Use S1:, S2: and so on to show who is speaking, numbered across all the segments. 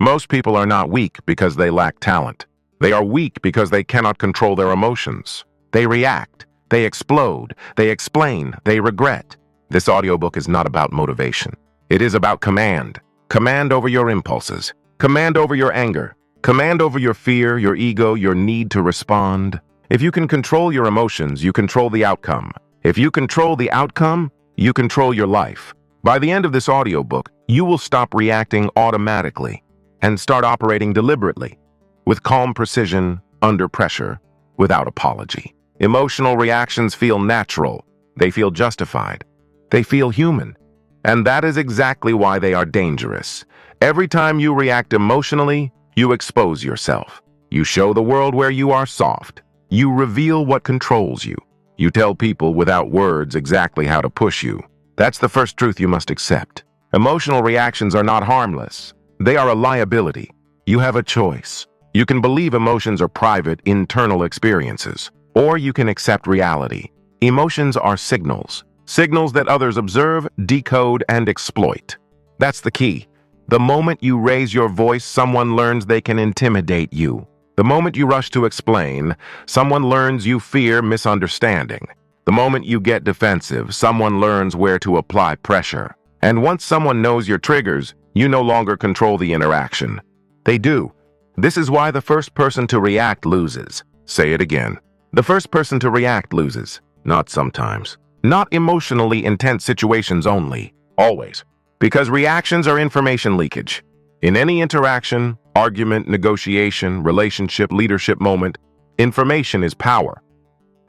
S1: Most people are not weak because they lack talent. They are weak because they cannot control their emotions. They react, they explode, they explain, they regret. This audiobook is not about motivation. It is about command. Command over your impulses. Command over your anger. Command over your fear, your ego, your need to respond. If you can control your emotions, you control the outcome. If you control the outcome, you control your life. By the end of this audiobook, you will stop reacting automatically and start operating deliberately, with calm precision, under pressure, without apology. Emotional reactions feel natural. They feel justified. They feel human. And that is exactly why they are dangerous. Every time you react emotionally, you expose yourself. You show the world where you are soft. You reveal what controls you. You tell people without words exactly how to push you. That's the first truth you must accept. Emotional reactions are not harmless. They are a liability. You have a choice. You can believe emotions are private, internal experiences, or you can accept reality. Emotions are signals. Signals that others observe, decode, and exploit. That's the key. The moment you raise your voice, someone learns they can intimidate you. The moment you rush to explain, someone learns you fear misunderstanding. The moment you get defensive, someone learns where to apply pressure. And once someone knows your triggers, you no longer control the interaction. They do. This is why the first person to react loses. Say it again. The first person to react loses. Not sometimes. Not emotionally intense situations only. Always. Because reactions are information leakage. In any interaction, argument, negotiation, relationship, leadership moment, information is power.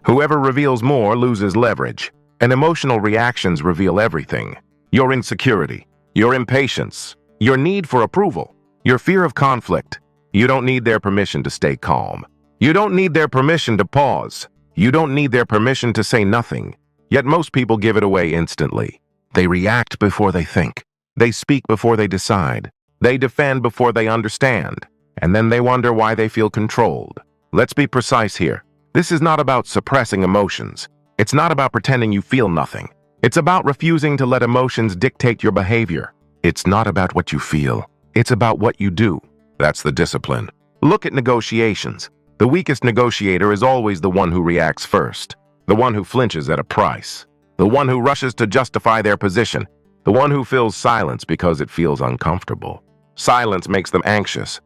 S1: Whoever reveals more loses leverage, and emotional reactions reveal everything. Your insecurity, your impatience, your need for approval, your fear of conflict. You don't need their permission to stay calm. You don't need their permission to pause. You don't need their permission to say nothing. Yet most people give it away instantly. They react before they think. They speak before they decide. They defend before they understand. And then they wonder why they feel controlled. Let's be precise here. This is not about suppressing emotions. It's not about pretending you feel nothing. It's about refusing to let emotions dictate your behavior. It's not about what you feel. It's about what you do. That's the discipline. Look at negotiations. The weakest negotiator is always the one who reacts first. The one who flinches at a price. The one who rushes to justify their position. The one who fills silence because it feels uncomfortable. Silence makes them anxious.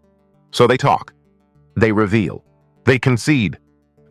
S1: So they talk. They reveal. They concede.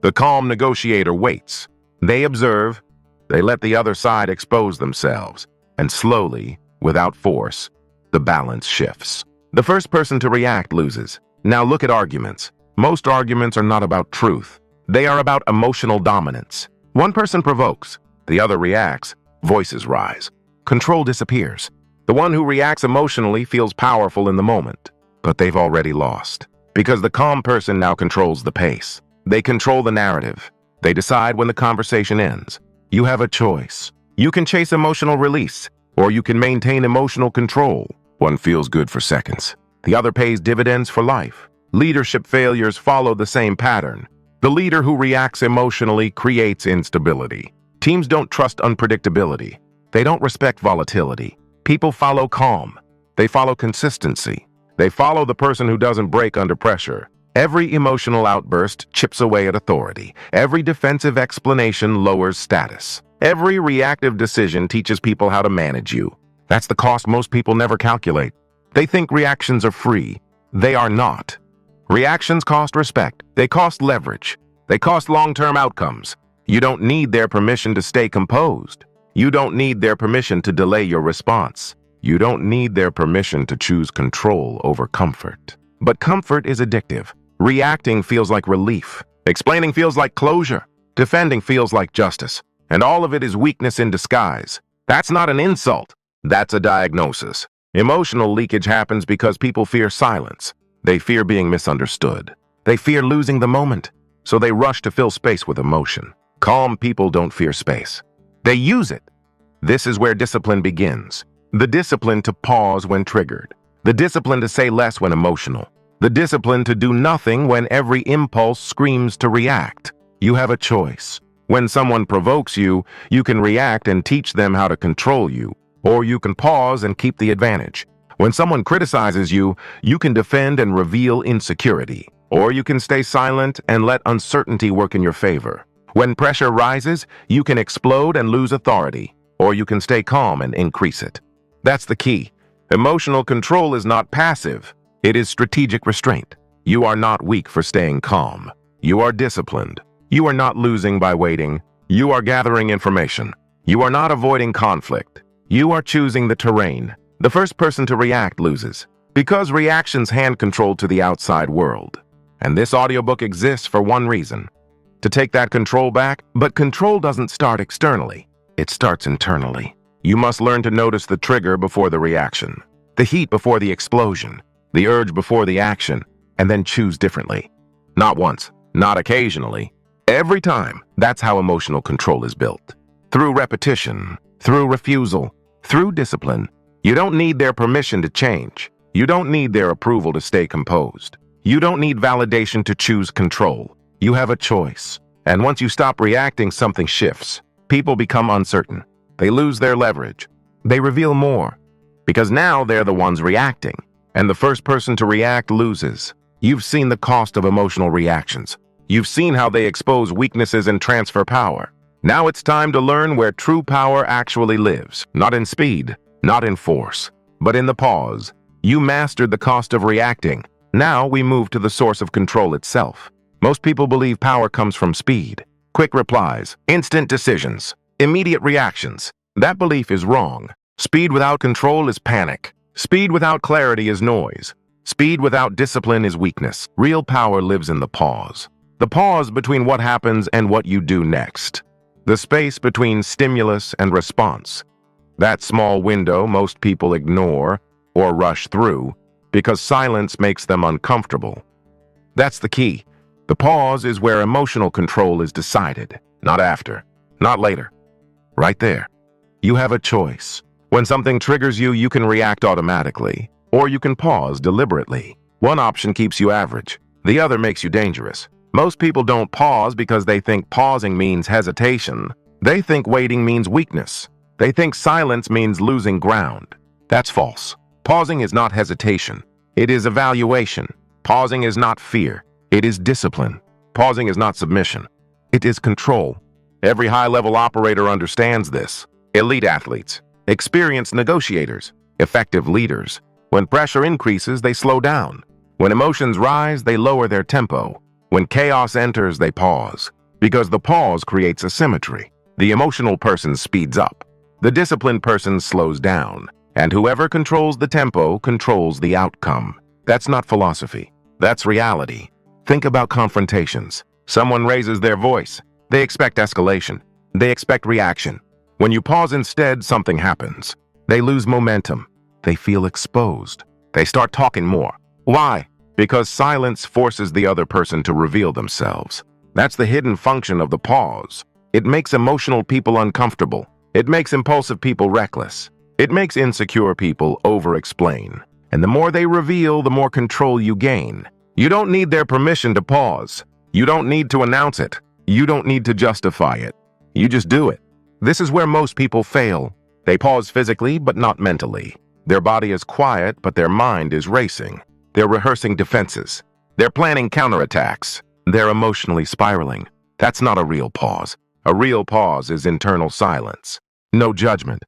S1: The calm negotiator waits. They observe. They let the other side expose themselves. And slowly, without force, the balance shifts. The first person to react loses. Now look at arguments. Most arguments are not about truth. They are about emotional dominance. One person provokes. The other reacts. Voices rise. Control disappears. The one who reacts emotionally feels powerful in the moment. But they've already lost. Because the calm person now controls the pace. They control the narrative. They decide when the conversation ends. You have a choice. You can chase emotional release, or you can maintain emotional control. One feels good for seconds. The other pays dividends for life. Leadership failures follow the same pattern. The leader who reacts emotionally creates instability. Teams don't trust unpredictability. They don't respect volatility. People follow calm. They follow consistency. They follow the person who doesn't break under pressure. Every emotional outburst chips away at authority. Every defensive explanation lowers status. Every reactive decision teaches people how to manage you. That's the cost most people never calculate. They think reactions are free. They are not. Reactions cost respect. They cost leverage. They cost long-term outcomes. You don't need their permission to stay composed. You don't need their permission to delay your response. You don't need their permission to choose control over comfort. But comfort is addictive. Reacting feels like relief. Explaining feels like closure. Defending feels like justice. And all of it is weakness in disguise. That's not an insult. That's a diagnosis. Emotional leakage happens because people fear silence. They fear being misunderstood. They fear losing the moment. So they rush to fill space with emotion. Calm people don't fear space. They use it. This is where discipline begins. The discipline to pause when triggered. The discipline to say less when emotional. The discipline to do nothing when every impulse screams to react. You have a choice. When someone provokes you, you can react and teach them how to control you, or you can pause and keep the advantage. When someone criticizes you, you can defend and reveal insecurity, or you can stay silent and let uncertainty work in your favor. When pressure rises, you can explode and lose authority, or you can stay calm and increase it. That's the key. Emotional control is not passive. It is strategic restraint. You are not weak for staying calm. You are disciplined. You are not losing by waiting. You are gathering information. You are not avoiding conflict. You are choosing the terrain. The first person to react loses, because reactions hand control to the outside world. And this audiobook exists for one reason: to take that control back. But control doesn't start externally. It starts internally. You must learn to notice the trigger before the reaction, the heat before the explosion, the urge before the action, and then choose differently. Not once, not occasionally. Every time. That's how emotional control is built. Through repetition, through refusal, through discipline. You don't need their permission to change. You don't need their approval to stay composed. You don't need validation to choose control. You have a choice. And once you stop reacting, something shifts. People become uncertain. They lose their leverage. They reveal more. Because now they're the ones reacting. And the first person to react loses. You've seen the cost of emotional reactions. You've seen how they expose weaknesses and transfer power. Now it's time to learn where true power actually lives. Not in speed, not in force, but in the pause. You mastered the cost of reacting. Now we move to the source of control itself. Most people believe power comes from speed, quick replies, instant decisions, immediate reactions. That belief is wrong. Speed without control is panic. Speed without clarity is noise. Speed without discipline is weakness. Real power lives in the pause. The pause between what happens and what you do next. The space between stimulus and response. That small window most people ignore or rush through because silence makes them uncomfortable. That's the key. The pause is where emotional control is decided, not after, not later. Right there. You have a choice. When something triggers you, you can react automatically, or you can pause deliberately. One option keeps you average. The other makes you dangerous. Most people don't pause because they think pausing means hesitation. They think waiting means weakness. They think silence means losing ground. That's false. Pausing is not hesitation. It is evaluation. Pausing is not fear. It is discipline. Pausing is not submission. It is control. Every high-level operator understands this. Elite athletes, experienced negotiators, effective leaders. When pressure increases, they slow down. When emotions rise, they lower their tempo. When chaos enters, they pause. Because the pause creates a symmetry. The emotional person speeds up. The disciplined person slows down. And whoever controls the tempo controls the outcome. That's not philosophy. That's reality. Think about confrontations. Someone raises their voice. They expect escalation. They expect reaction. When you pause instead, something happens. They lose momentum. They feel exposed. They start talking more. Why? Because silence forces the other person to reveal themselves. That's the hidden function of the pause. It makes emotional people uncomfortable. It makes impulsive people reckless. It makes insecure people over-explain. And the more they reveal, the more control you gain. You don't need their permission to pause. You don't need to announce it. You don't need to justify it. You just do it. This is where most people fail. They pause physically, but not mentally. Their body is quiet, but their mind is racing. They're rehearsing defenses. They're planning counterattacks. They're emotionally spiraling. That's not a real pause. A real pause is internal silence. No judgment.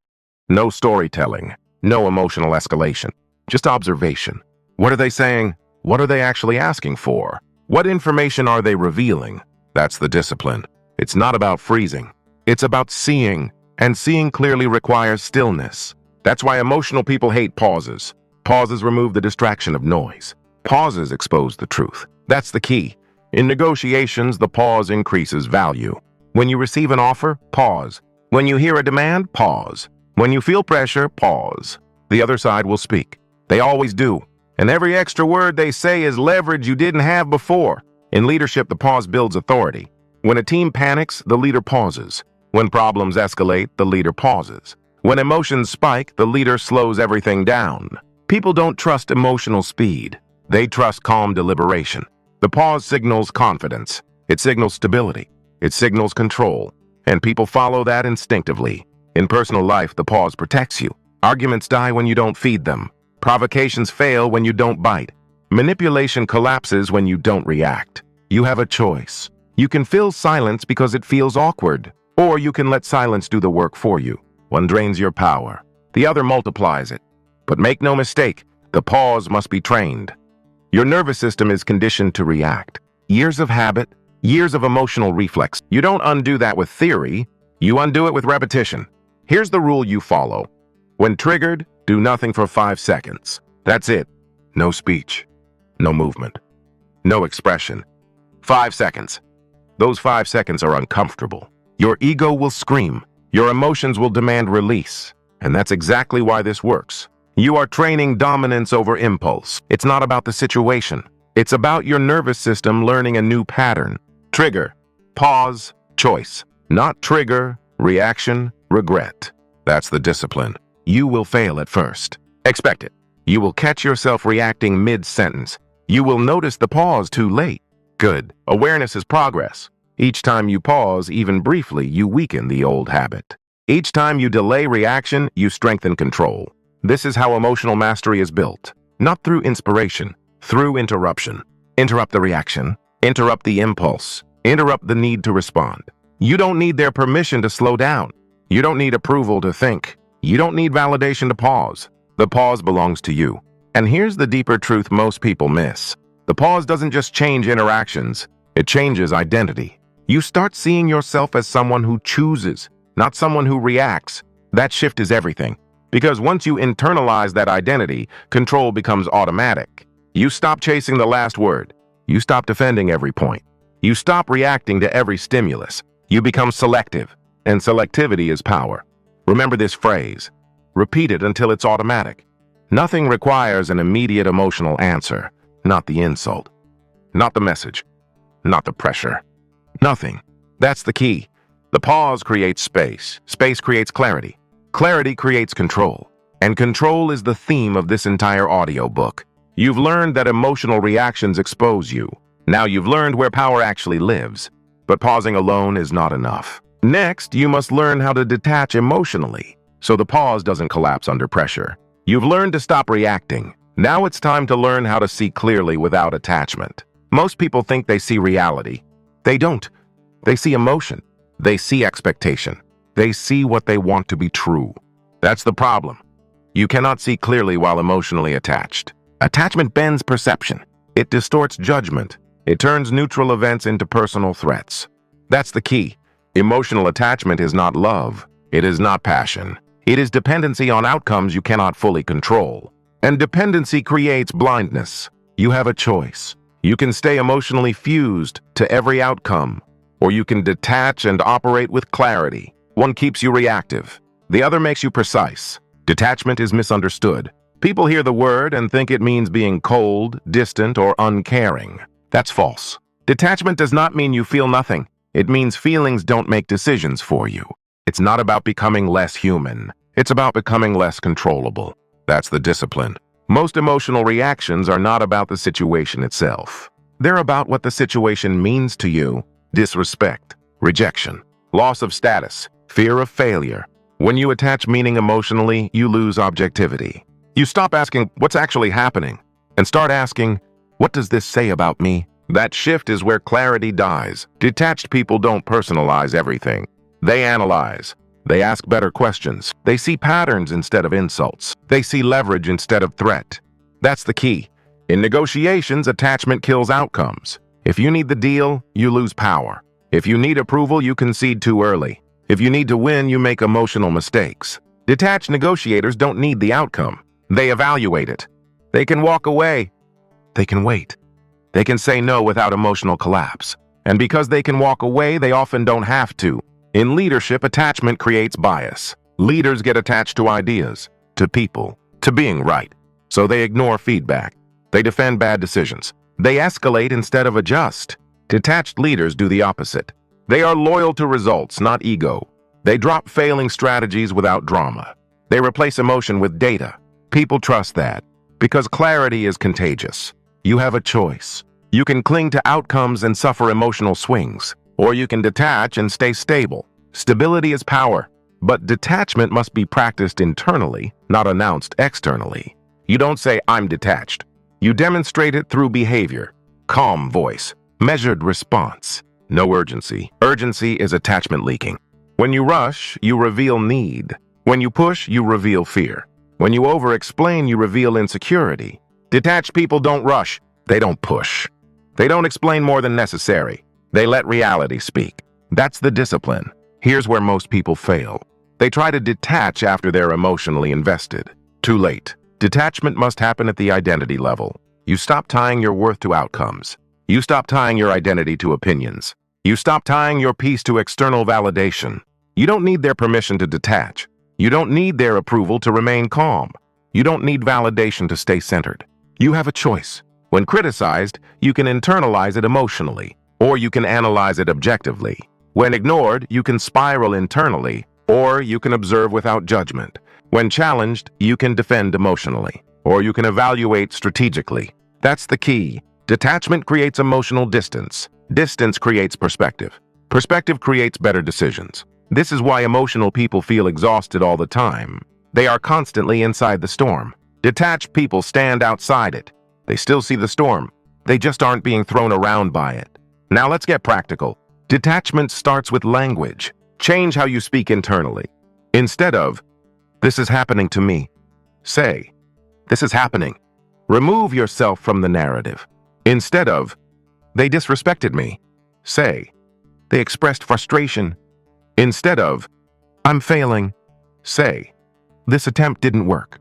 S1: No storytelling. No emotional escalation. Just observation. What are they saying? What are they actually asking for? What information are they revealing? That's the discipline. It's not about freezing. It's about seeing. And seeing clearly requires stillness. That's why emotional people hate pauses. Pauses remove the distraction of noise. Pauses expose the truth. That's the key. In negotiations, the pause increases value. When you receive an offer, pause. When you hear a demand, pause. When you feel pressure, pause. The other side will speak. They always do. And every extra word they say is leverage you didn't have before. In leadership, the pause builds authority. When a team panics, the leader pauses. When problems escalate, the leader pauses. When emotions spike, the leader slows everything down. People don't trust emotional speed. They trust calm deliberation. The pause signals confidence. It signals stability. It signals control. And people follow that instinctively. In personal life, the pause protects you. Arguments die when you don't feed them. Provocations fail when you don't bite. Manipulation collapses when you don't react. You have a choice. You can fill silence because it feels awkward, or you can let silence do the work for you. One drains your power, the other multiplies it. But make no mistake, the pause must be trained. Your nervous system is conditioned to react. Years of habit, years of emotional reflex. You don't undo that with theory, you undo it with repetition. Here's the rule you follow. When triggered, do nothing for 5 seconds. That's it. No speech, no movement, no expression. 5 seconds. Those 5 seconds are uncomfortable. Your ego will scream. Your emotions will demand release. And that's exactly why this works. You are training dominance over impulse. It's not about the situation. It's about your nervous system learning a new pattern. Trigger, pause, choice. Not trigger, reaction, regret. That's the discipline. You will fail at first. Expect it. You will catch yourself reacting mid-sentence. You will notice the pause too late. Good. Awareness is progress. Each time you pause, even briefly, you weaken the old habit. Each time you delay reaction, you strengthen control. This is how emotional mastery is built. Not through inspiration, through interruption. Interrupt the reaction. Interrupt the impulse. Interrupt the need to respond. You don't need their permission to slow down. You don't need approval to think. You don't need validation to pause. The pause belongs to you. And here's the deeper truth most people miss. The pause doesn't just change interactions, it changes identity. You start seeing yourself as someone who chooses, not someone who reacts. That shift is everything. Because once you internalize that identity, control becomes automatic. You stop chasing the last word. You stop defending every point. You stop reacting to every stimulus. You become selective, and selectivity is power. Remember this phrase. Repeat it until it's automatic. Nothing requires an immediate emotional answer, not the insult, not the message, not the pressure. Nothing. That's the key. The pause creates space. Space creates clarity. Clarity creates control. And control is the theme of this entire audiobook. You've learned that emotional reactions expose you. Now you've learned where power actually lives. But pausing alone is not enough. Next, you must learn how to detach emotionally, so the pause doesn't collapse under pressure. You've learned to stop reacting. Now it's time to learn how to see clearly without attachment. Most people think they see reality. They don't. They see emotion. They see expectation. They see what they want to be true. That's the problem. You cannot see clearly while emotionally attached. Attachment bends perception. It distorts judgment. It turns neutral events into personal threats. That's the key. Emotional attachment is not love. It is not passion. It is dependency on outcomes you cannot fully control. And dependency creates blindness. You have a choice. You can stay emotionally fused to every outcome, or you can detach and operate with clarity. One keeps you reactive. The other makes you precise. Detachment is misunderstood. People hear the word and think it means being cold, distant, or uncaring. That's false. Detachment does not mean you feel nothing. It means feelings don't make decisions for you. It's not about becoming less human. It's about becoming less controllable. That's the discipline. Most emotional reactions are not about the situation itself. They're about what the situation means to you. Disrespect, rejection, loss of status, fear of failure. When you attach meaning emotionally, you lose objectivity. You stop asking, what's actually happening? And start asking, what does this say about me? That shift is where clarity dies. Detached people don't personalize everything. They analyze. They ask better questions. They see patterns instead of insults. They see leverage instead of threat. That's the key. In negotiations, attachment kills outcomes. If you need the deal, you lose power. If you need approval, you concede too early. If you need to win, you make emotional mistakes. Detached negotiators don't need the outcome. They evaluate it. They can walk away. They can wait. They can say no without emotional collapse. And because they can walk away, they often don't have to. In leadership, attachment creates bias. Leaders get attached to ideas, to people, to being right. So they ignore feedback. They defend bad decisions. They escalate instead of adjust. Detached leaders do the opposite. They are loyal to results, not ego. They drop failing strategies without drama. They replace emotion with data. People trust that because clarity is contagious. You have a choice. You can cling to outcomes and suffer emotional swings, or you can detach and stay stable. Stability is power, but detachment must be practiced internally, not announced externally. You don't say, "I'm detached." You demonstrate it through behavior. Calm voice. Measured response. No urgency. Urgency is attachment leaking. When you rush, you reveal need. When you push, you reveal fear. When you over-explain, you reveal insecurity. Detached people don't rush. They don't push. They don't explain more than necessary. They let reality speak. That's the discipline. Here's where most people fail. They try to detach after they're emotionally invested. Too late. Detachment must happen at the identity level. You stop tying your worth to outcomes. You stop tying your identity to opinions. You stop tying your peace to external validation. You don't need their permission to detach. You don't need their approval to remain calm. You don't need validation to stay centered. You have a choice. When criticized, you can internalize it emotionally, or you can analyze it objectively. When ignored, you can spiral internally, or you can observe without judgment. When challenged, you can defend emotionally, or you can evaluate strategically. That's the key. Detachment creates emotional distance. Distance creates perspective. Perspective creates better decisions. This is why emotional people feel exhausted all the time. They are constantly inside the storm. Detached people stand outside it. They still see the storm. They just aren't being thrown around by it. Now let's get practical. Detachment starts with language. Change how you speak internally. Instead of, "This is happening to me," say, "This is happening." Remove yourself from the narrative. Instead of, "They disrespected me," say, "They expressed frustration." Instead of, "I'm failing," say, "This attempt didn't work."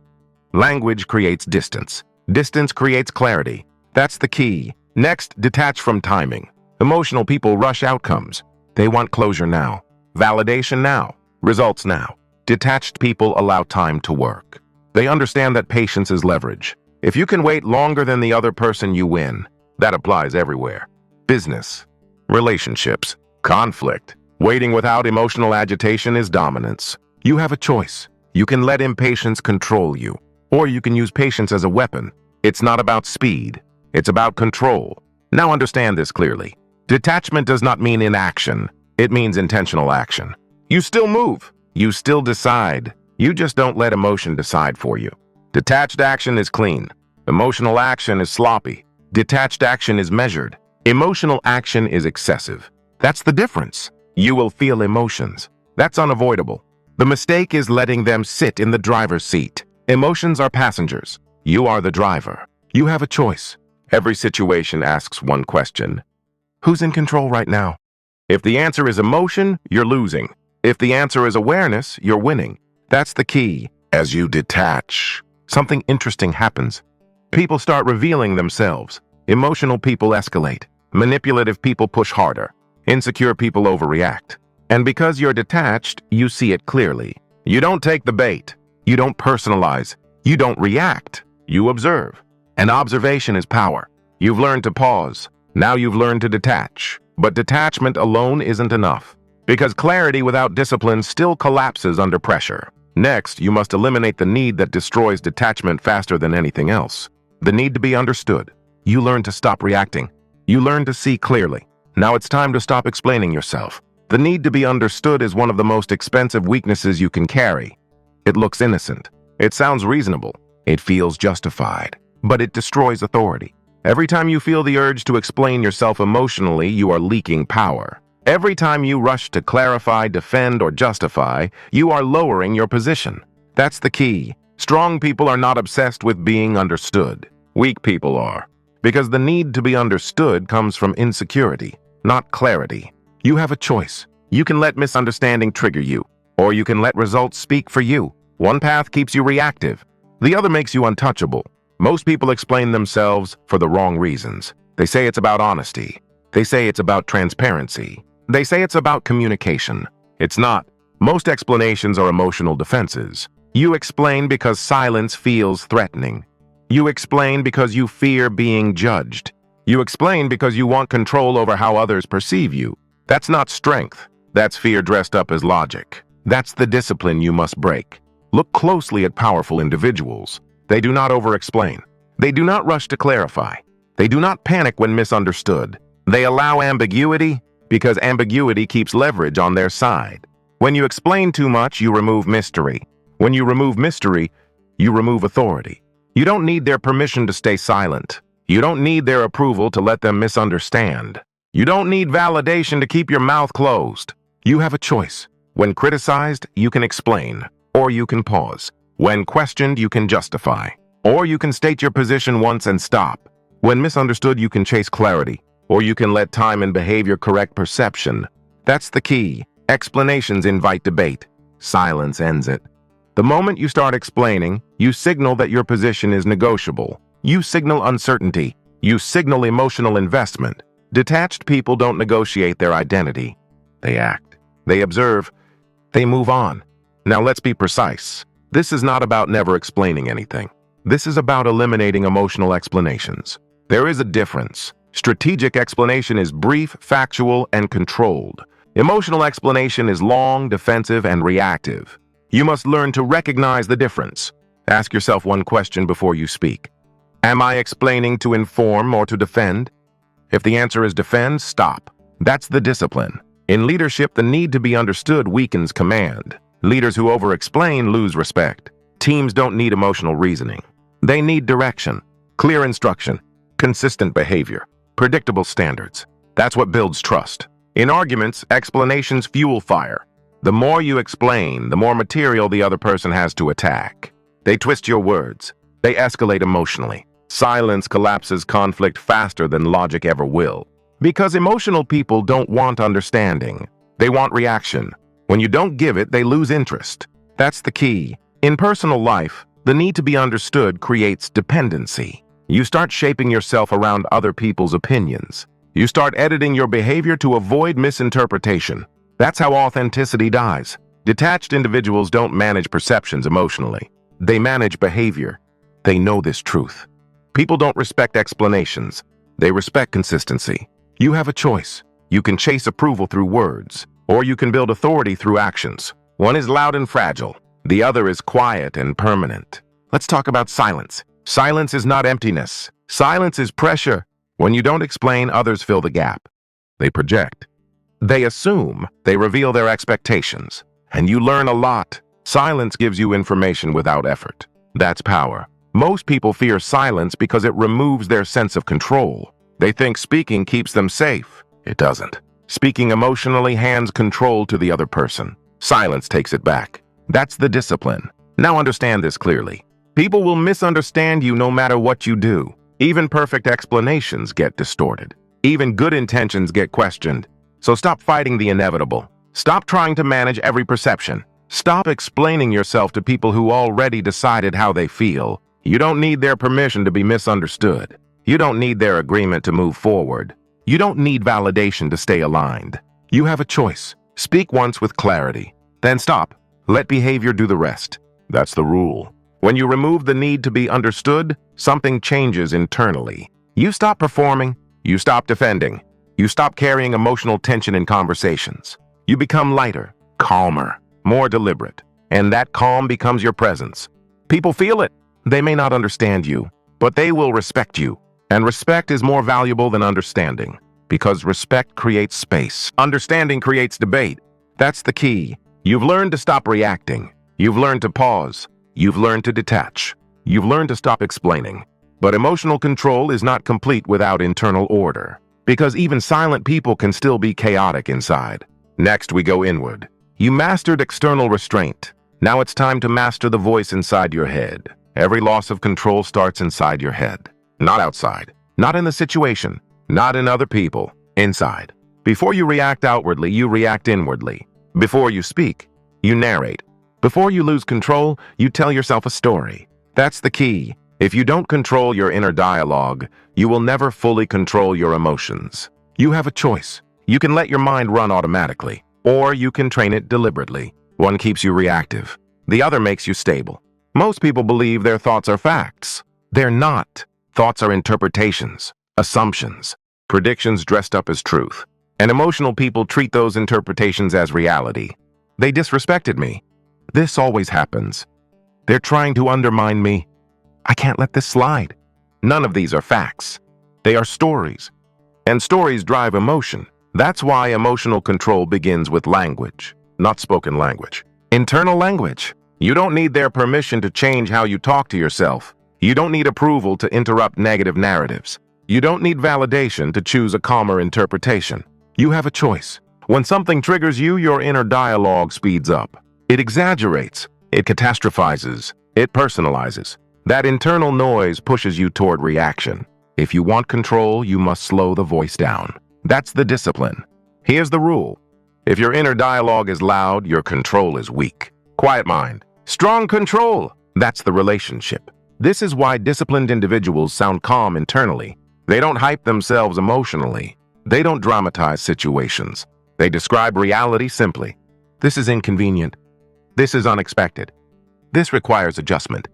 S1: Language creates distance. Distance creates clarity. That's the key. Next, detach from timing. Emotional people rush outcomes. They want closure now, validation now, results now. Detached people allow time to work. They understand that patience is leverage. If you can wait longer than the other person, you win. That applies everywhere. Business, relationships, conflict. Waiting without emotional agitation is dominance. You have a choice. You can let impatience control you, or you can use patience as a weapon. It's not about speed. It's about control. Now understand this clearly. Detachment does not mean inaction. It means intentional action. You still move. You still decide. You just don't let emotion decide for you. Detached action is clean. Emotional action is sloppy. Detached action is measured. Emotional action is excessive. That's the difference. You will feel emotions. That's unavoidable. The mistake is letting them sit in the driver's seat. Emotions are passengers. You are the driver. You have a choice. Every situation asks one question. Who's in control right now? If the answer is emotion, you're losing. If the answer is awareness, you're winning. That's the key. As you detach, something interesting happens. People start revealing themselves. Emotional people escalate. Manipulative people push harder. Insecure people overreact. And because you're detached, you see it clearly. You don't take the bait. You don't personalize. You don't react. You observe. And observation is power. You've learned to pause. Now you've learned to detach. But detachment alone isn't enough. Because clarity without discipline still collapses under pressure. Next, you must eliminate the need that destroys detachment faster than anything else. The need to be understood. You learn to stop reacting. You learn to see clearly. Now it's time to stop explaining yourself. The need to be understood is one of the most expensive weaknesses you can carry. It looks innocent. It sounds reasonable. It feels justified. But it destroys authority. Every time you feel the urge to explain yourself emotionally, you are leaking power. Every time you rush to clarify, defend, or justify, you are lowering your position. That's the key. Strong people are not obsessed with being understood. Weak people are. Because the need to be understood comes from insecurity, not clarity. You have a choice. You can let misunderstanding trigger you, or you can let results speak for you. One path keeps you reactive. The other makes you untouchable. Most people explain themselves for the wrong reasons. They say it's about honesty. They say it's about transparency. They say it's about communication. It's not. Most explanations are emotional defenses. You explain because silence feels threatening. You explain because you fear being judged. You explain because you want control over how others perceive you. That's not strength. That's fear dressed up as logic. That's the discipline you must break. Look closely at powerful individuals. They do not over-explain. They do not rush to clarify. They do not panic when misunderstood. They allow ambiguity because ambiguity keeps leverage on their side. When you explain too much, you remove mystery. When you remove mystery, you remove authority. You don't need their permission to stay silent. You don't need their approval to let them misunderstand. You don't need validation to keep your mouth closed. You have a choice. When criticized, you can explain, or you can pause. When questioned, you can justify, or you can state your position once and stop. When misunderstood, you can chase clarity, or you can let time and behavior correct perception. That's the key. Explanations invite debate. Silence ends it. The moment you start explaining, you signal that your position is negotiable. You signal uncertainty. You signal emotional investment. Detached people don't negotiate their identity. They act. They observe. They move on. Now let's be precise. This is not about never explaining anything. This is about eliminating emotional explanations. There is a difference. Strategic explanation is brief, factual, and controlled. Emotional explanation is long, defensive, and reactive. You must learn to recognize the difference. Ask yourself one question before you speak. Am I explaining to inform or to defend? If the answer is defend, stop. That's the discipline. In leadership, the need to be understood weakens command. Leaders who over-explain lose respect. Teams don't need emotional reasoning. They need direction, clear instruction, consistent behavior, predictable standards. That's what builds trust. In arguments, explanations fuel fire. The more you explain, the more material the other person has to attack. They twist your words. They escalate emotionally. Silence collapses conflict faster than logic ever will. Because emotional people don't want understanding. They want reaction. When you don't give it, they lose interest. That's the key. In personal life, the need to be understood creates dependency. You start shaping yourself around other people's opinions. You start editing your behavior to avoid misinterpretation. That's how authenticity dies. Detached individuals don't manage perceptions emotionally. They manage behavior. They know this truth. People don't respect explanations. They respect consistency. You have a choice. You can chase approval through words, or you can build authority through actions. One is loud and fragile. The other is quiet and permanent. Let's talk about silence. Silence is not emptiness. Silence is pressure. When you don't explain, others fill the gap. They project. They assume. They reveal their expectations. And you learn a lot. Silence gives you information without effort. That's power. Most people fear silence because it removes their sense of control. They think speaking keeps them safe. It doesn't. Speaking emotionally hands control to the other person. Silence takes it back. That's the discipline. Now understand this clearly. People will misunderstand you no matter what you do. Even perfect explanations get distorted. Even good intentions get questioned. So stop fighting the inevitable. Stop trying to manage every perception. Stop explaining yourself to people who already decided how they feel. You don't need their permission to be misunderstood. You don't need their agreement to move forward. You don't need validation to stay aligned. You have a choice. Speak once with clarity. Then stop. Let behavior do the rest. That's the rule. When you remove the need to be understood, something changes internally. You stop performing. You stop defending. You stop carrying emotional tension in conversations. You become lighter, calmer, more deliberate. And that calm becomes your presence. People feel it. They may not understand you, but they will respect you. And respect is more valuable than understanding, because respect creates space. Understanding creates debate. That's the key. You've learned to stop reacting. You've learned to pause. You've learned to detach. You've learned to stop explaining. But emotional control is not complete without internal order, because even silent people can still be chaotic inside. Next, we go inward. You mastered external restraint. Now it's time to master the voice inside your head. Every loss of control starts inside your head. Not outside. Not in the situation. Not in other people. Inside. Before you react outwardly, you react inwardly. Before you speak, you narrate. Before you lose control, you tell yourself a story. That's the key. If you don't control your inner dialogue, you will never fully control your emotions. You have a choice. You can let your mind run automatically, or you can train it deliberately. One keeps you reactive. The other makes you stable. Most people believe their thoughts are facts. They're not. Thoughts are interpretations, assumptions, predictions dressed up as truth. And emotional people treat those interpretations as reality. They disrespected me. This always happens. They're trying to undermine me. I can't let this slide. None of these are facts. They are stories. And stories drive emotion. That's why emotional control begins with language, not spoken language. Internal language. You don't need their permission to change how you talk to yourself. You don't need approval to interrupt negative narratives. You don't need validation to choose a calmer interpretation. You have a choice. When something triggers you, your inner dialogue speeds up. It exaggerates. It catastrophizes. It personalizes. That internal noise pushes you toward reaction. If you want control, you must slow the voice down. That's the discipline. Here's the rule. If your inner dialogue is loud, your control is weak. Quiet mind. Strong control. That's the relationship. This is why disciplined individuals sound calm internally. They don't hype themselves emotionally. They don't dramatize situations. They describe reality simply. This is inconvenient. This is unexpected. This requires adjustment.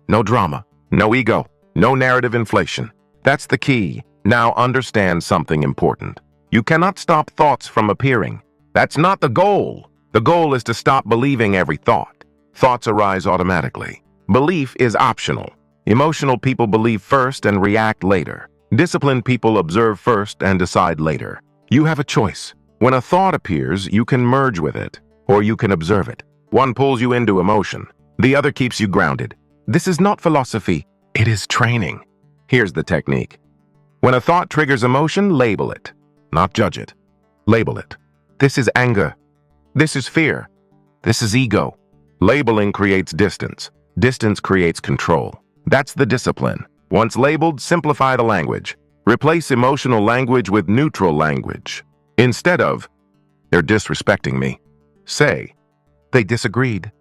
S1: No drama, no ego, no narrative inflation. That's the key. Now understand something important. You cannot stop thoughts from appearing. That's not the goal. The goal is to stop believing every thought. Thoughts arise automatically. Belief is optional. Emotional people believe first and react later. Disciplined people observe first and decide later. You have a choice. When a thought appears, you can merge with it, or you can observe it. One pulls you into emotion. The other keeps you grounded. This is not philosophy. It is training. Here's the technique. When a thought triggers emotion, label it, not judge it. Label it. This is anger. This is fear. This is ego. Labeling creates distance. Distance creates control. That's the discipline. Once labeled, simplify the language. Replace emotional language with neutral language. Instead of, they're disrespecting me, say, they disagreed.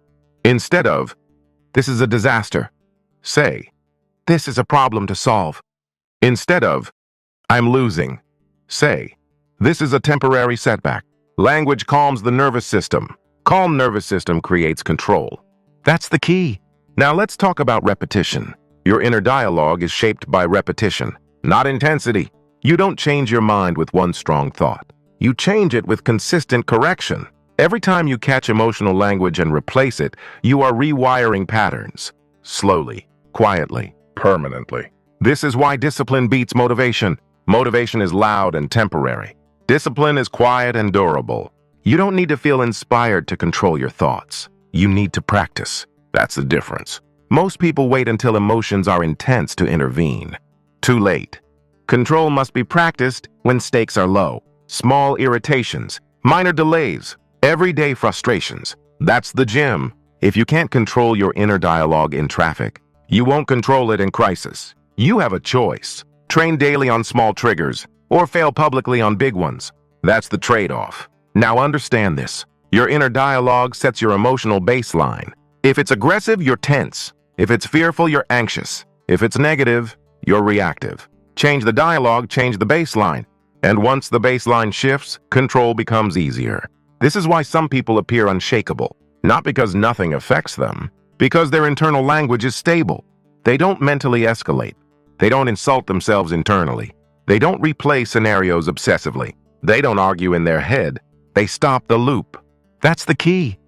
S1: Instead of, this is a disaster, say, this is a problem to solve. Instead of, I'm losing, say, this is a temporary setback. Language calms the nervous system. Calm nervous system creates control. That's the key. Now let's talk about repetition. Your inner dialogue is shaped by repetition, not intensity. You don't change your mind with one strong thought. You change it with consistent correction. Every time you catch emotional language and replace it, you are rewiring patterns. Slowly, quietly, permanently. This is why discipline beats motivation. Motivation is loud and temporary. Discipline is quiet and durable. You don't need to feel inspired to control your thoughts. You need to practice. That's the difference. Most people wait until emotions are intense to intervene. Too late. Control must be practiced when stakes are low. Small irritations, minor delays, everyday frustrations. That's the gym. If you can't control your inner dialogue in traffic, you won't control it in crisis. You have a choice. Train daily on small triggers or fail publicly on big ones. That's the trade-off. Now understand this. Your inner dialogue sets your emotional baseline. If it's aggressive, you're tense. If it's fearful, you're anxious. If it's negative, you're reactive. Change the dialogue, change the baseline. And once the baseline shifts, control becomes easier. This is why some people appear unshakable. Not because nothing affects them, because their internal language is stable. They don't mentally escalate. They don't insult themselves internally. They don't replay scenarios obsessively. They don't argue in their head. They stop the loop. That's the key.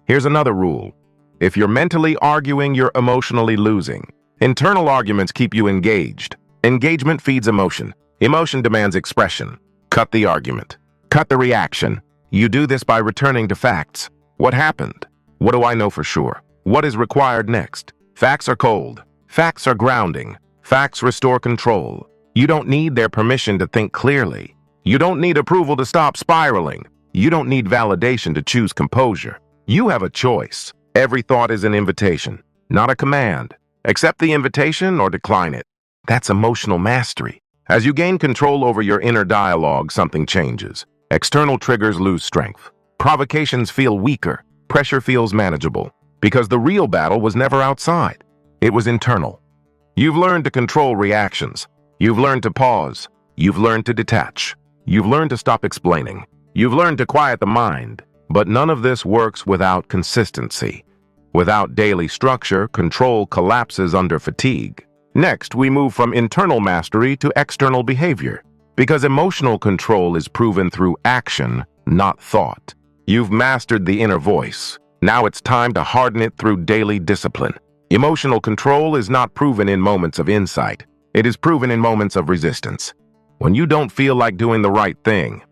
S1: Here's another rule. If you're mentally arguing, you're emotionally losing. Internal arguments keep you engaged. Engagement feeds emotion. Emotion demands expression. Cut the argument. Cut the reaction. You do this by returning to facts. What happened? What do I know for sure? What is required next? Facts are cold. Facts are grounding. Facts restore control. You don't need their permission to think clearly. You don't need approval to stop spiraling. You don't need validation to choose composure. You have a choice. Every thought is an invitation, not a command. Accept the invitation or decline it. That's emotional mastery. As you gain control over your inner dialogue, something changes. External triggers lose strength. Provocations feel weaker. Pressure feels manageable. Because the real battle was never outside. It was internal. You've learned to control reactions. You've learned to pause. You've learned to detach. You've learned to stop explaining. You've learned to quiet the mind. But none of this works without consistency. Without daily structure, control collapses under fatigue. Next, we move from internal mastery to external behavior. Because emotional control is proven through action, not thought. You've mastered the inner voice. Now it's time to harden it through daily discipline. Emotional control is not proven in moments of insight. It is proven in moments of resistance. When you don't feel like doing the right thing,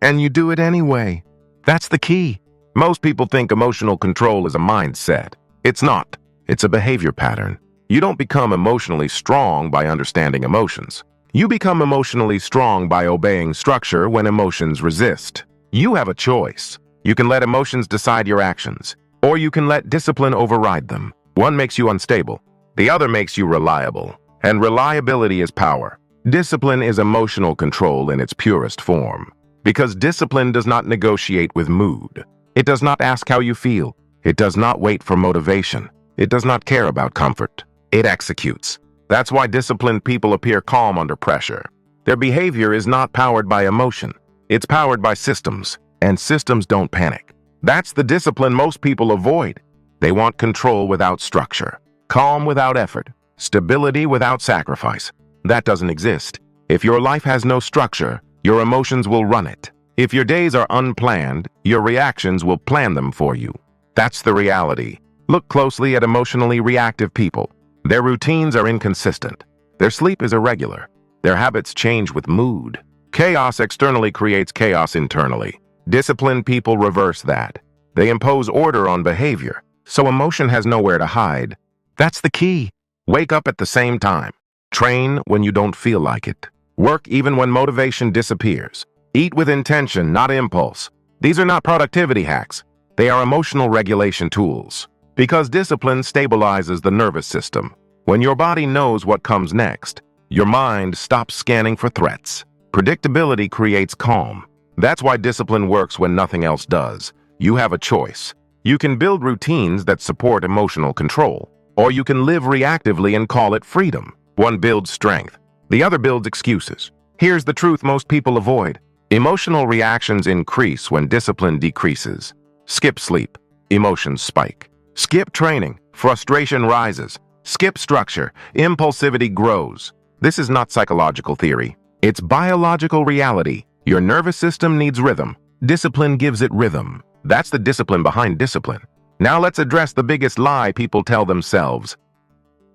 S1: and you do it anyway. That's the key. Most people think emotional control is a mindset. It's not. It's a behavior pattern. You don't become emotionally strong by understanding emotions. You become emotionally strong by obeying structure when emotions resist. You have a choice. You can let emotions decide your actions, or you can let discipline override them. One makes you unstable. The other makes you reliable. And reliability is power. Discipline is emotional control in its purest form. Because discipline does not negotiate with mood. It does not ask how you feel. It does not wait for motivation. It does not care about comfort. It executes. That's why disciplined people appear calm under pressure. Their behavior is not powered by emotion. It's powered by systems, and systems don't panic. That's the discipline most people avoid. They want control without structure, calm without effort, stability without sacrifice. That doesn't exist. If your life has no structure, your emotions will run it. If your days are unplanned, your reactions will plan them for you. That's the reality. Look closely at emotionally reactive people. Their routines are inconsistent. Their sleep is irregular. Their habits change with mood. Chaos externally creates chaos internally. Disciplined people reverse that. They impose order on behavior, so emotion has nowhere to hide. That's the key. Wake up at the same time. Train when you don't feel like it. Work even when motivation disappears. Eat with intention, not impulse. These are not productivity hacks. They are emotional regulation tools. Because discipline stabilizes the nervous system. When your body knows what comes next, your mind stops scanning for threats. Predictability creates calm. That's why discipline works when nothing else does. You have a choice. You can build routines that support emotional control, or you can live reactively and call it freedom. One builds strength. The other builds excuses. Here's the truth most people avoid. Emotional reactions increase when discipline decreases. Skip sleep. Emotions spike. Skip training. Frustration rises. Skip structure. Impulsivity grows. This is not psychological theory. It's biological reality. Your nervous system needs rhythm. Discipline gives it rhythm. That's the discipline behind discipline. Now let's address the biggest lie people tell themselves.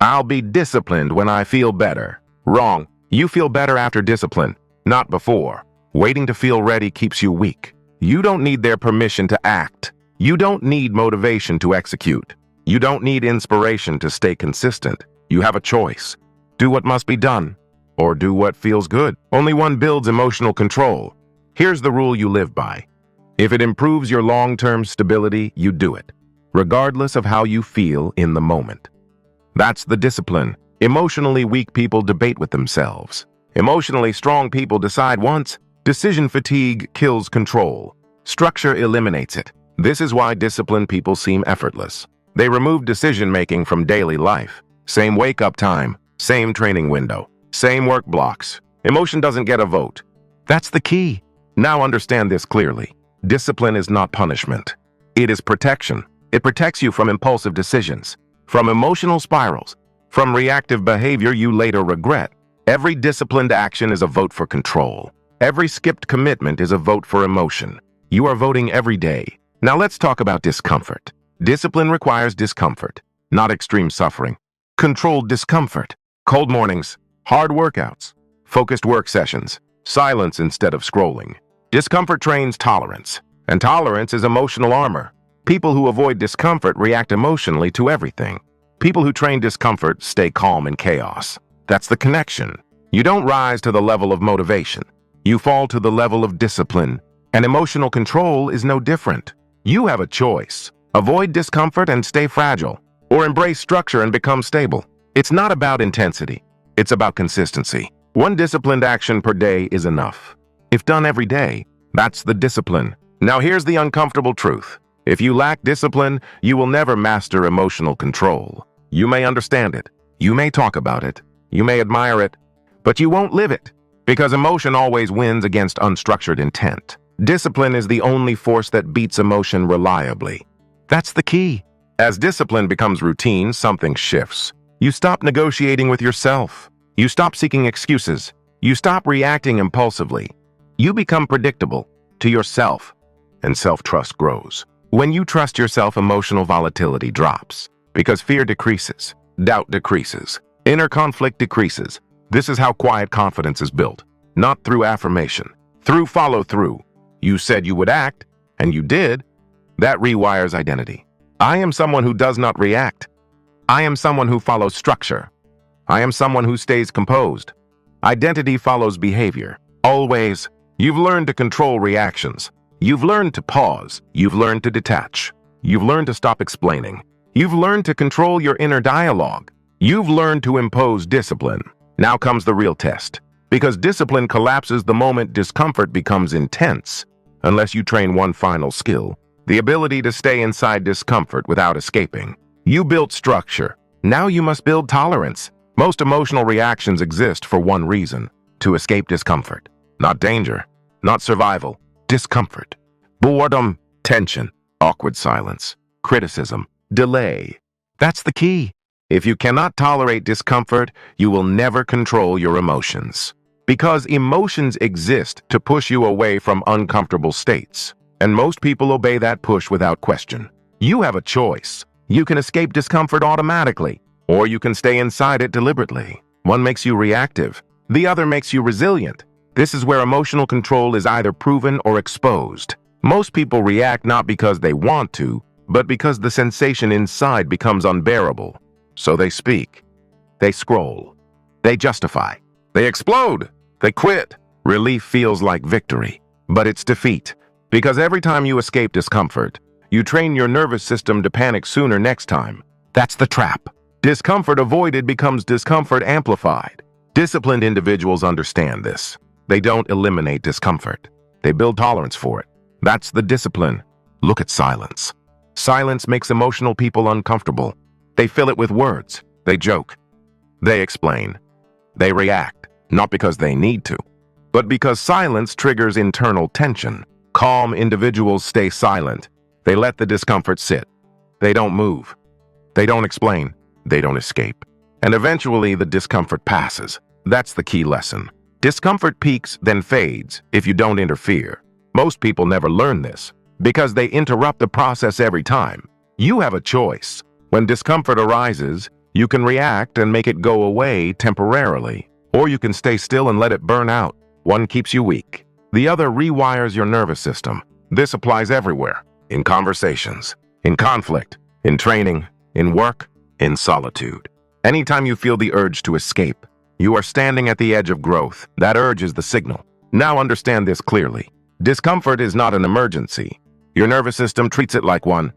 S1: I'll be disciplined when I feel better. Wrong. You feel better after discipline, not before. Waiting to feel ready keeps you weak. You don't need their permission to act. You don't need motivation to execute. You don't need inspiration to stay consistent. You have a choice. Do what must be done, or do what feels good. Only one builds emotional control. Here's the rule you live by. If it improves your long-term stability, you do it, regardless of how you feel in the moment. That's the discipline. Emotionally weak people debate with themselves. Emotionally strong people decide once. Decision fatigue kills control. Structure eliminates it. This is why disciplined people seem effortless. They remove decision-making from daily life. Same wake-up time, same training window, same work blocks. Emotion doesn't get a vote. That's the key. Now understand this clearly. Discipline is not punishment. It is protection. It protects you from impulsive decisions, from emotional spirals, from reactive behavior you later regret. Every disciplined action is a vote for control. Every skipped commitment is a vote for emotion. You are voting every day. Now let's talk about discomfort. Discipline requires discomfort, not extreme suffering. Controlled discomfort. Cold mornings, hard workouts, focused work sessions, silence instead of scrolling. Discomfort trains tolerance, and tolerance is emotional armor. People who avoid discomfort react emotionally to everything. People who train discomfort stay calm in chaos. That's the connection. You don't rise to the level of motivation. You fall to the level of discipline. And emotional control is no different. You have a choice. Avoid discomfort and stay fragile, or embrace structure and become stable. It's not about intensity. It's about consistency. One disciplined action per day is enough. If done every day, that's the discipline. Now here's the uncomfortable truth. If you lack discipline, you will never master emotional control. You may understand it. You may talk about it. You may admire it, but you won't live it, because emotion always wins against unstructured intent. Discipline is the only force that beats emotion reliably. That's the key. As discipline becomes routine, something shifts. You stop negotiating with yourself. You stop seeking excuses. You stop reacting impulsively. You become predictable to yourself, and self-trust grows. When you trust yourself, emotional volatility drops, because fear decreases, doubt decreases, inner conflict decreases. This is how quiet confidence is built, not through affirmation, through follow-through. You said you would act, and you did. That rewires identity. I am someone who does not react. I am someone who follows structure. I am someone who stays composed. Identity follows behavior. Always. You've learned to control reactions. You've learned to pause. You've learned to detach. You've learned to stop explaining. You've learned to control your inner dialogue. You've learned to impose discipline. Now comes the real test. Because discipline collapses the moment discomfort becomes intense, unless you train one final skill, the ability to stay inside discomfort without escaping. You built structure. Now you must build tolerance. Most emotional reactions exist for one reason: to escape discomfort. Not danger, not survival, discomfort. Boredom, tension, awkward silence, criticism, delay. That's the key. If you cannot tolerate discomfort, you will never control your emotions. Because emotions exist to push you away from uncomfortable states, and most people obey that push without question. You have a choice. You can escape discomfort automatically, or you can stay inside it deliberately. One makes you reactive, the other makes you resilient. This is where emotional control is either proven or exposed. Most people react not because they want to, but because the sensation inside becomes unbearable. So they speak, they scroll, they justify, they explode, they quit. Relief feels like victory, but it's defeat. Because every time you escape discomfort, you train your nervous system to panic sooner next time. That's the trap. Discomfort avoided becomes discomfort amplified. Disciplined individuals understand this. They don't eliminate discomfort. They build tolerance for it. That's the discipline. Look at silence. Silence makes emotional people uncomfortable. They fill it with words. They joke. They explain. They react, not because they need to, but because silence triggers internal tension. Calm individuals stay silent. They let the discomfort sit. They don't move. They don't explain. They don't escape. And eventually the discomfort passes. That's the key lesson. Discomfort peaks, then fades if you don't interfere. Most people never learn this because they interrupt the process every time. You have a choice. When discomfort arises, you can react and make it go away temporarily, or you can stay still and let it burn out. One keeps you weak. The other rewires your nervous system. This applies everywhere. In conversations, in conflict, in training, in work, in solitude. Anytime you feel the urge to escape, you are standing at the edge of growth. That urge is the signal. Now understand this clearly. Discomfort is not an emergency. Your nervous system treats it like one,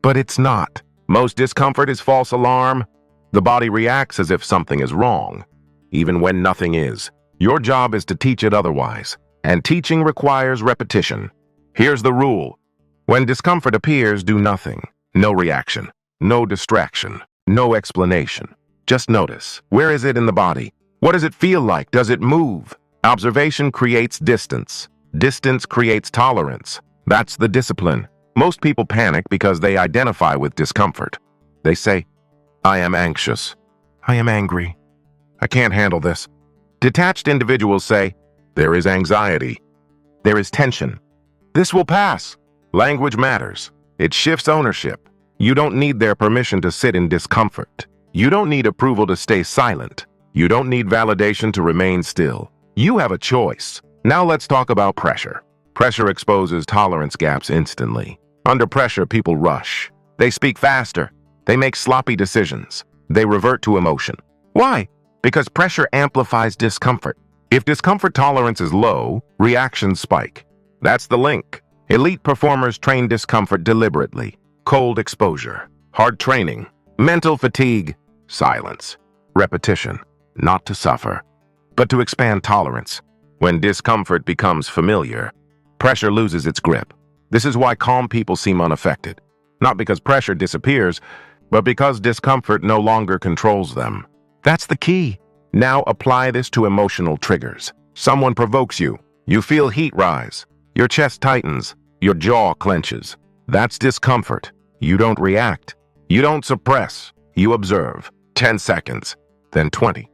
S1: but it's not. Most discomfort is false alarm. The body reacts as if something is wrong, even when nothing is. Your job is to teach it otherwise, and teaching requires repetition. Here's the rule. When discomfort appears, do nothing. No reaction, no distraction, no explanation. Just notice. Where is it in the body? What does it feel like? Does it move? Observation creates distance. Distance creates tolerance. That's the discipline. Most people panic because they identify with discomfort. They say, I am anxious. I am angry. I can't handle this. Detached individuals say, there is anxiety. There is tension. This will pass. Language matters. It shifts ownership. You don't need their permission to sit in discomfort. You don't need approval to stay silent. You don't need validation to remain still. You have a choice. Now let's talk about pressure. Pressure exposes tolerance gaps instantly. Under pressure, people rush. They speak faster. They make sloppy decisions. They revert to emotion. Why? Because pressure amplifies discomfort. If discomfort tolerance is low, reactions spike. That's the link. Elite performers train discomfort deliberately. Cold exposure, hard training, mental fatigue, silence, repetition. Not to suffer, but to expand tolerance. When discomfort becomes familiar, pressure loses its grip. This is why calm people seem unaffected. Not because pressure disappears, but because discomfort no longer controls them. That's the key. Now apply this to emotional triggers. Someone provokes you. You feel heat rise. Your chest tightens. Your jaw clenches. That's discomfort. You don't react. You don't suppress. You observe. 10 seconds, then 20.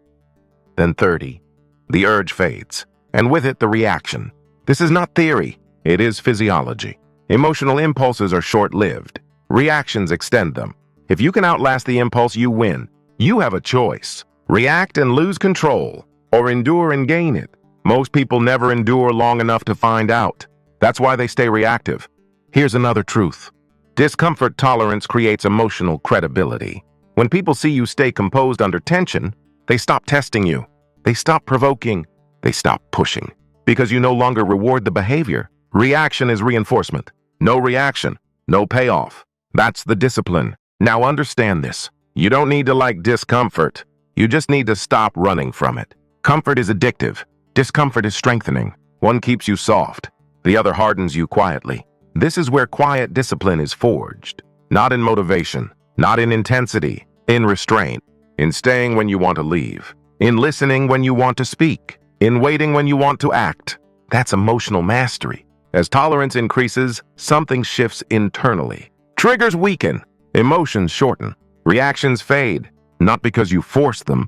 S1: Then 30. The urge fades, and with it the reaction. This is not theory, it is physiology. Emotional impulses are short-lived. Reactions extend them. If you can outlast the impulse, you win. You have a choice. React and lose control, or endure and gain it. Most people never endure long enough to find out. That's why they stay reactive. Here's another truth. Discomfort tolerance creates emotional credibility. When people see you stay composed under tension, they stop testing you. They stop provoking. They stop pushing. Because you no longer reward the behavior. Reaction is reinforcement. No reaction, no payoff. That's the discipline. Now understand this. You don't need to like discomfort. You just need to stop running from it. Comfort is addictive. Discomfort is strengthening. One keeps you soft. The other hardens you quietly. This is where quiet discipline is forged. Not in motivation, not in intensity, in restraint, in staying when you want to leave, in listening when you want to speak, in waiting when you want to act. That's emotional mastery. As tolerance increases, something shifts internally. Triggers weaken, emotions shorten, reactions fade, not because you force them,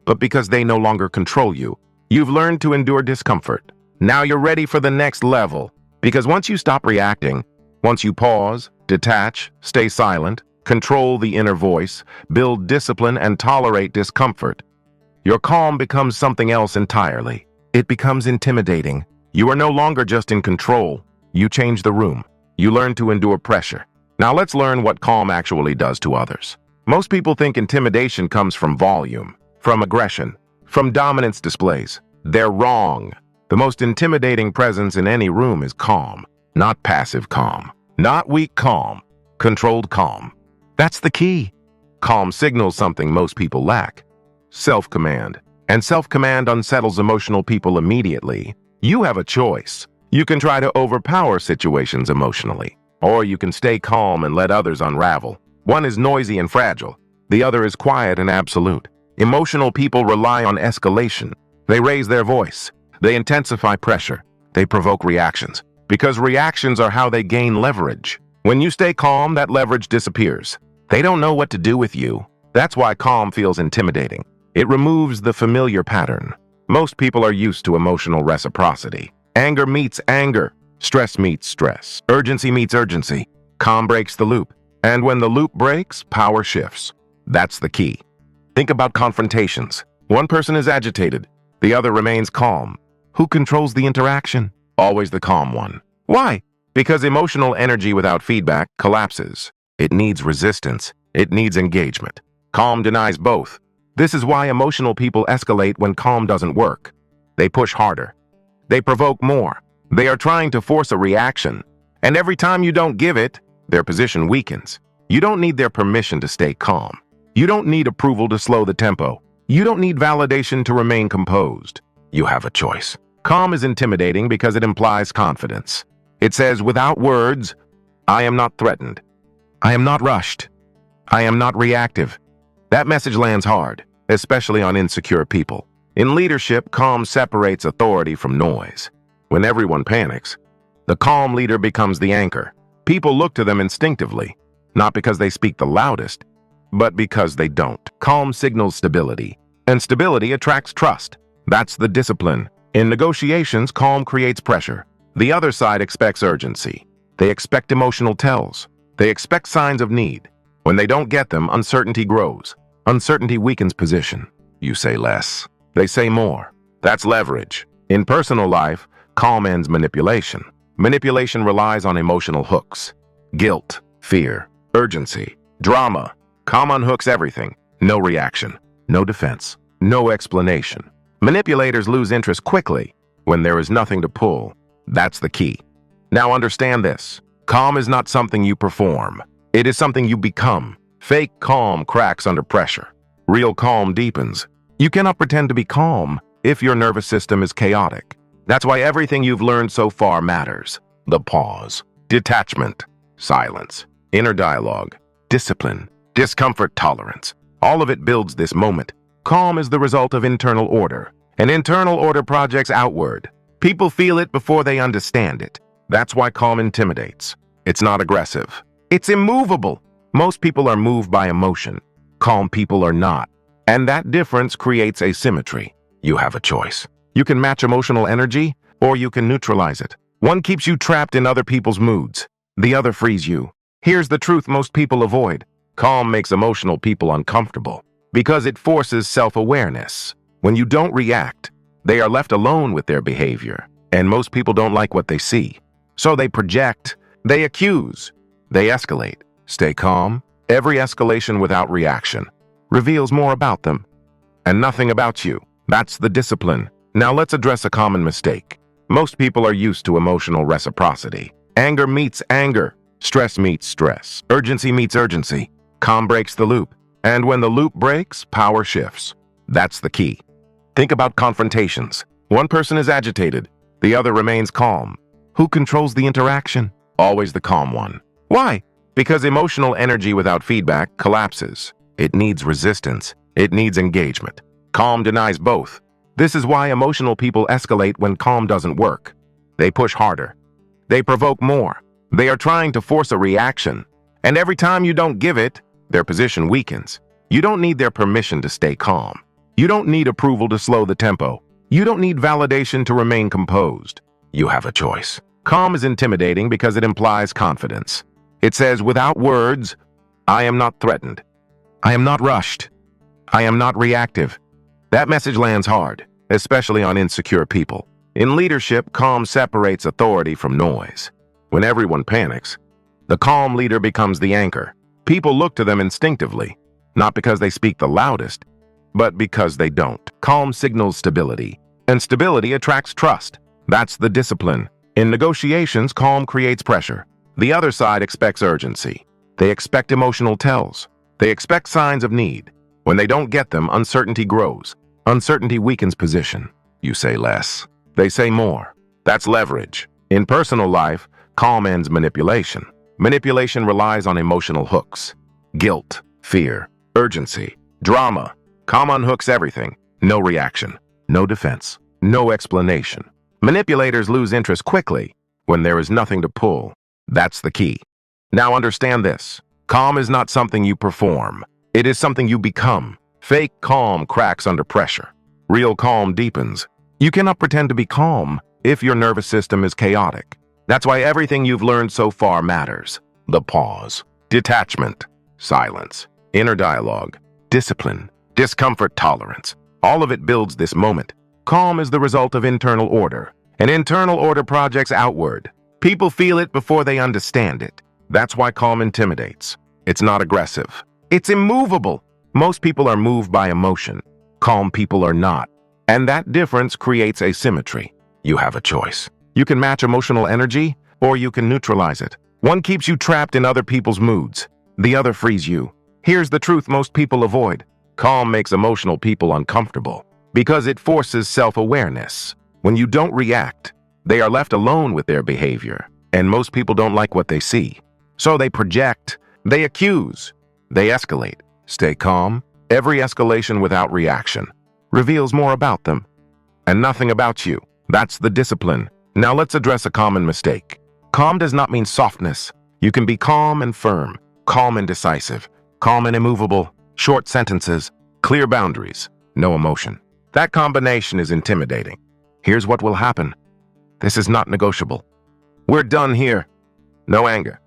S1: but because they no longer control you. You've learned to endure discomfort. Now you're ready for the next level. Because once you stop reacting, once you pause, detach, stay silent, control the inner voice, build discipline, and tolerate discomfort, your calm becomes something else entirely. It becomes intimidating. You are no longer just in control. You change the room. You learn to endure pressure. Now let's learn what calm actually does to others. Most people think intimidation comes from volume, from aggression, from dominance displays. They're wrong. The most intimidating presence in any room is calm, not passive calm, not weak calm, controlled calm. That's the key. Calm signals something most people lack: self-command. And self-command unsettles emotional people immediately. You have a choice. You can try to overpower situations emotionally, or you can stay calm and let others unravel. One is noisy and fragile. The other is quiet and absolute. Emotional people rely on escalation. They raise their voice. They intensify pressure. They provoke reactions. Because reactions are how they gain leverage. When you stay calm, that leverage disappears. They don't know what to do with you. That's why calm feels intimidating. It removes the familiar pattern. Most people are used to emotional reciprocity. Anger meets anger. Stress meets stress. Urgency meets urgency. Calm breaks the loop. And when the loop breaks, power shifts. That's the key. Think about confrontations. One person is agitated. The other remains calm. Who controls the interaction? Always the calm one. Why? Because emotional energy without feedback collapses. It needs resistance. It needs engagement. Calm denies both. This is why emotional people escalate when calm doesn't work. They push harder. They provoke more. They are trying to force a reaction. And every time you don't give it, their position weakens. You don't need their permission to stay calm. You don't need approval to slow the tempo. You don't need validation to remain composed. You have a choice. Calm is intimidating because it implies confidence. It says, without words, I am not threatened. I am not rushed. I am not reactive. That message lands hard, especially on insecure people. In leadership, calm separates authority from noise. When everyone panics, the calm leader becomes the anchor. People look to them instinctively, not because they speak the loudest, but because they don't. Calm signals stability, and stability attracts trust. That's the discipline. In negotiations, calm creates pressure. The other side expects urgency. They expect emotional tells. They expect signs of need. When they don't get them, uncertainty grows. Uncertainty weakens position. You say less. They say more. That's leverage. In personal life, calm ends manipulation. Manipulation relies on emotional hooks. Guilt, fear, urgency, drama. Calm unhooks everything. No reaction, no defense, no explanation. Manipulators lose interest quickly when there is nothing to pull. That's the key. Now understand this. Calm is not something you perform. It is something you become. Fake calm cracks under pressure. Real calm deepens. You cannot pretend to be calm if your nervous system is chaotic. That's why everything you've learned so far matters. The pause, detachment, silence, inner dialogue, discipline, discomfort tolerance. All of it builds this moment. Calm is the result of internal order. And internal order projects outward. People feel it before they understand it. That's why calm intimidates. It's not aggressive. It's immovable. Most people are moved by emotion. Calm people are not. And that difference creates asymmetry. You have a choice. You can match emotional energy, or you can neutralize it. One keeps you trapped in other people's moods. The other frees you. Here's the truth most people avoid. Calm makes emotional people uncomfortable because it forces self-awareness. When you don't react, they are left alone with their behavior, and most people don't like what they see. So they project, they accuse, they escalate. Stay calm. Every escalation without reaction reveals more about them and nothing about you. That's the discipline. Now let's address a common mistake. Most people are used to emotional reciprocity. Anger meets anger. Stress meets stress. Urgency meets urgency. Calm breaks the loop. And when the loop breaks, power shifts. That's the key. Think about confrontations. One person is agitated. The other remains calm. Who controls the interaction? Always the calm one. Why? Because emotional energy without feedback collapses. It needs resistance. It needs engagement. Calm denies both. This is why emotional people escalate when calm doesn't work. They push harder. They provoke more. They are trying to force a reaction. And every time you don't give it, their position weakens. You don't need their permission to stay calm. You don't need approval to slow the tempo. You don't need validation to remain composed. You have a choice. Calm is intimidating because it implies confidence. It says, without words, I am not threatened. I am not rushed. I am not reactive. That message lands hard, especially on insecure people. In leadership, calm separates authority from noise. When everyone panics, the calm leader becomes the anchor. People look to them instinctively, not because they speak the loudest, but because they don't. Calm signals stability, and stability attracts trust. That's the discipline. In negotiations, calm creates pressure. The other side expects urgency. They expect emotional tells. They expect signs of need. When they don't get them, uncertainty grows. Uncertainty weakens position. You say less. They say more. That's leverage. In personal life, calm ends manipulation. Manipulation relies on emotional hooks. Guilt, fear, urgency, drama. Calm unhooks everything. No reaction. No defense. No explanation. Manipulators lose interest quickly when there is nothing to pull. That's the key. Now understand this. Calm is not something you perform. It is something you become. Fake calm cracks under pressure. Real calm deepens. You cannot pretend to be calm if your nervous system is chaotic. That's why everything you've learned so far matters. The pause, detachment, silence, inner dialogue, discipline, discomfort tolerance. All of it builds this moment. Calm is the result of internal order. And internal order projects outward. People feel it before they understand it. That's why calm intimidates. It's not aggressive. It's immovable. Most people are moved by emotion. Calm people are not. And that difference creates asymmetry. You have a choice. You can match emotional energy, or you can neutralize it. One keeps you trapped in other people's moods. The other frees you. Here's the truth most people avoid. Calm makes emotional people uncomfortable because it forces self-awareness. When you don't react, they are left alone with their behavior, and most people don't like what they see. So they project, they accuse, they escalate. Stay calm. Every escalation without reaction reveals more about them and nothing about you. That's the discipline. Now let's address a common mistake. Calm does not mean softness. You can be calm and firm, calm and decisive, calm and immovable, short sentences, clear boundaries, no emotion. That combination is intimidating. Here's what will happen. This is not negotiable. We're done here. No anger,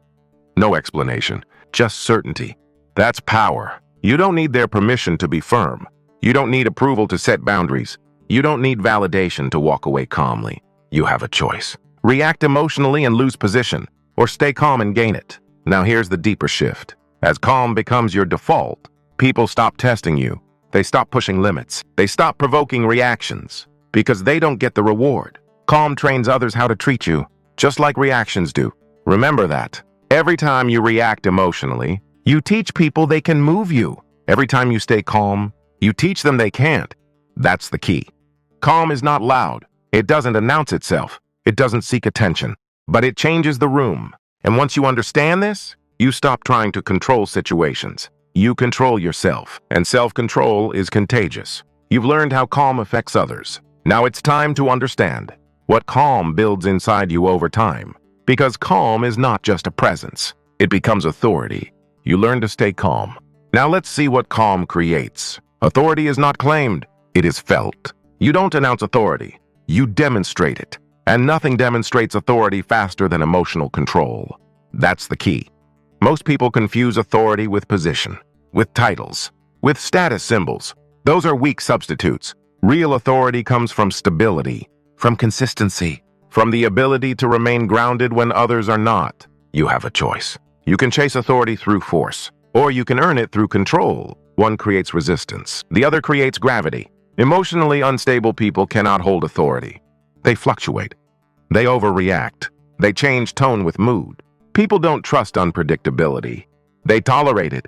S1: no explanation, just certainty. That's power. You don't need their permission to be firm. You don't need approval to set boundaries. You don't need validation to walk away calmly. You have a choice. React emotionally and lose position, or stay calm and gain it. Now here's the deeper shift. As calm becomes your default, people stop testing you. They stop pushing limits. They stop provoking reactions because they don't get the reward. Calm trains others how to treat you, just like reactions do. Remember that. Every time you react emotionally, you teach people they can move you. Every time you stay calm, you teach them they can't. That's the key. Calm is not loud. It doesn't announce itself. It doesn't seek attention. But it changes the room. And once you understand this, you stop trying to control situations. You control yourself. And self-control is contagious. You've learned how calm affects others. Now it's time to understand what calm builds inside you over time. Because calm is not just a presence. It becomes authority. You learn to stay calm. Now let's see what calm creates. Authority is not claimed. It is felt. You don't announce authority. You demonstrate it. And nothing demonstrates authority faster than emotional control. That's the key. Most people confuse authority with position, with titles, with status symbols. Those are weak substitutes. Real authority comes from stability, from consistency, from the ability to remain grounded when others are not. You have a choice. You can chase authority through force, or you can earn it through control. One creates resistance. The other creates gravity. Emotionally unstable people cannot hold authority. They fluctuate. They overreact. They change tone with mood. People don't trust unpredictability. They tolerate it,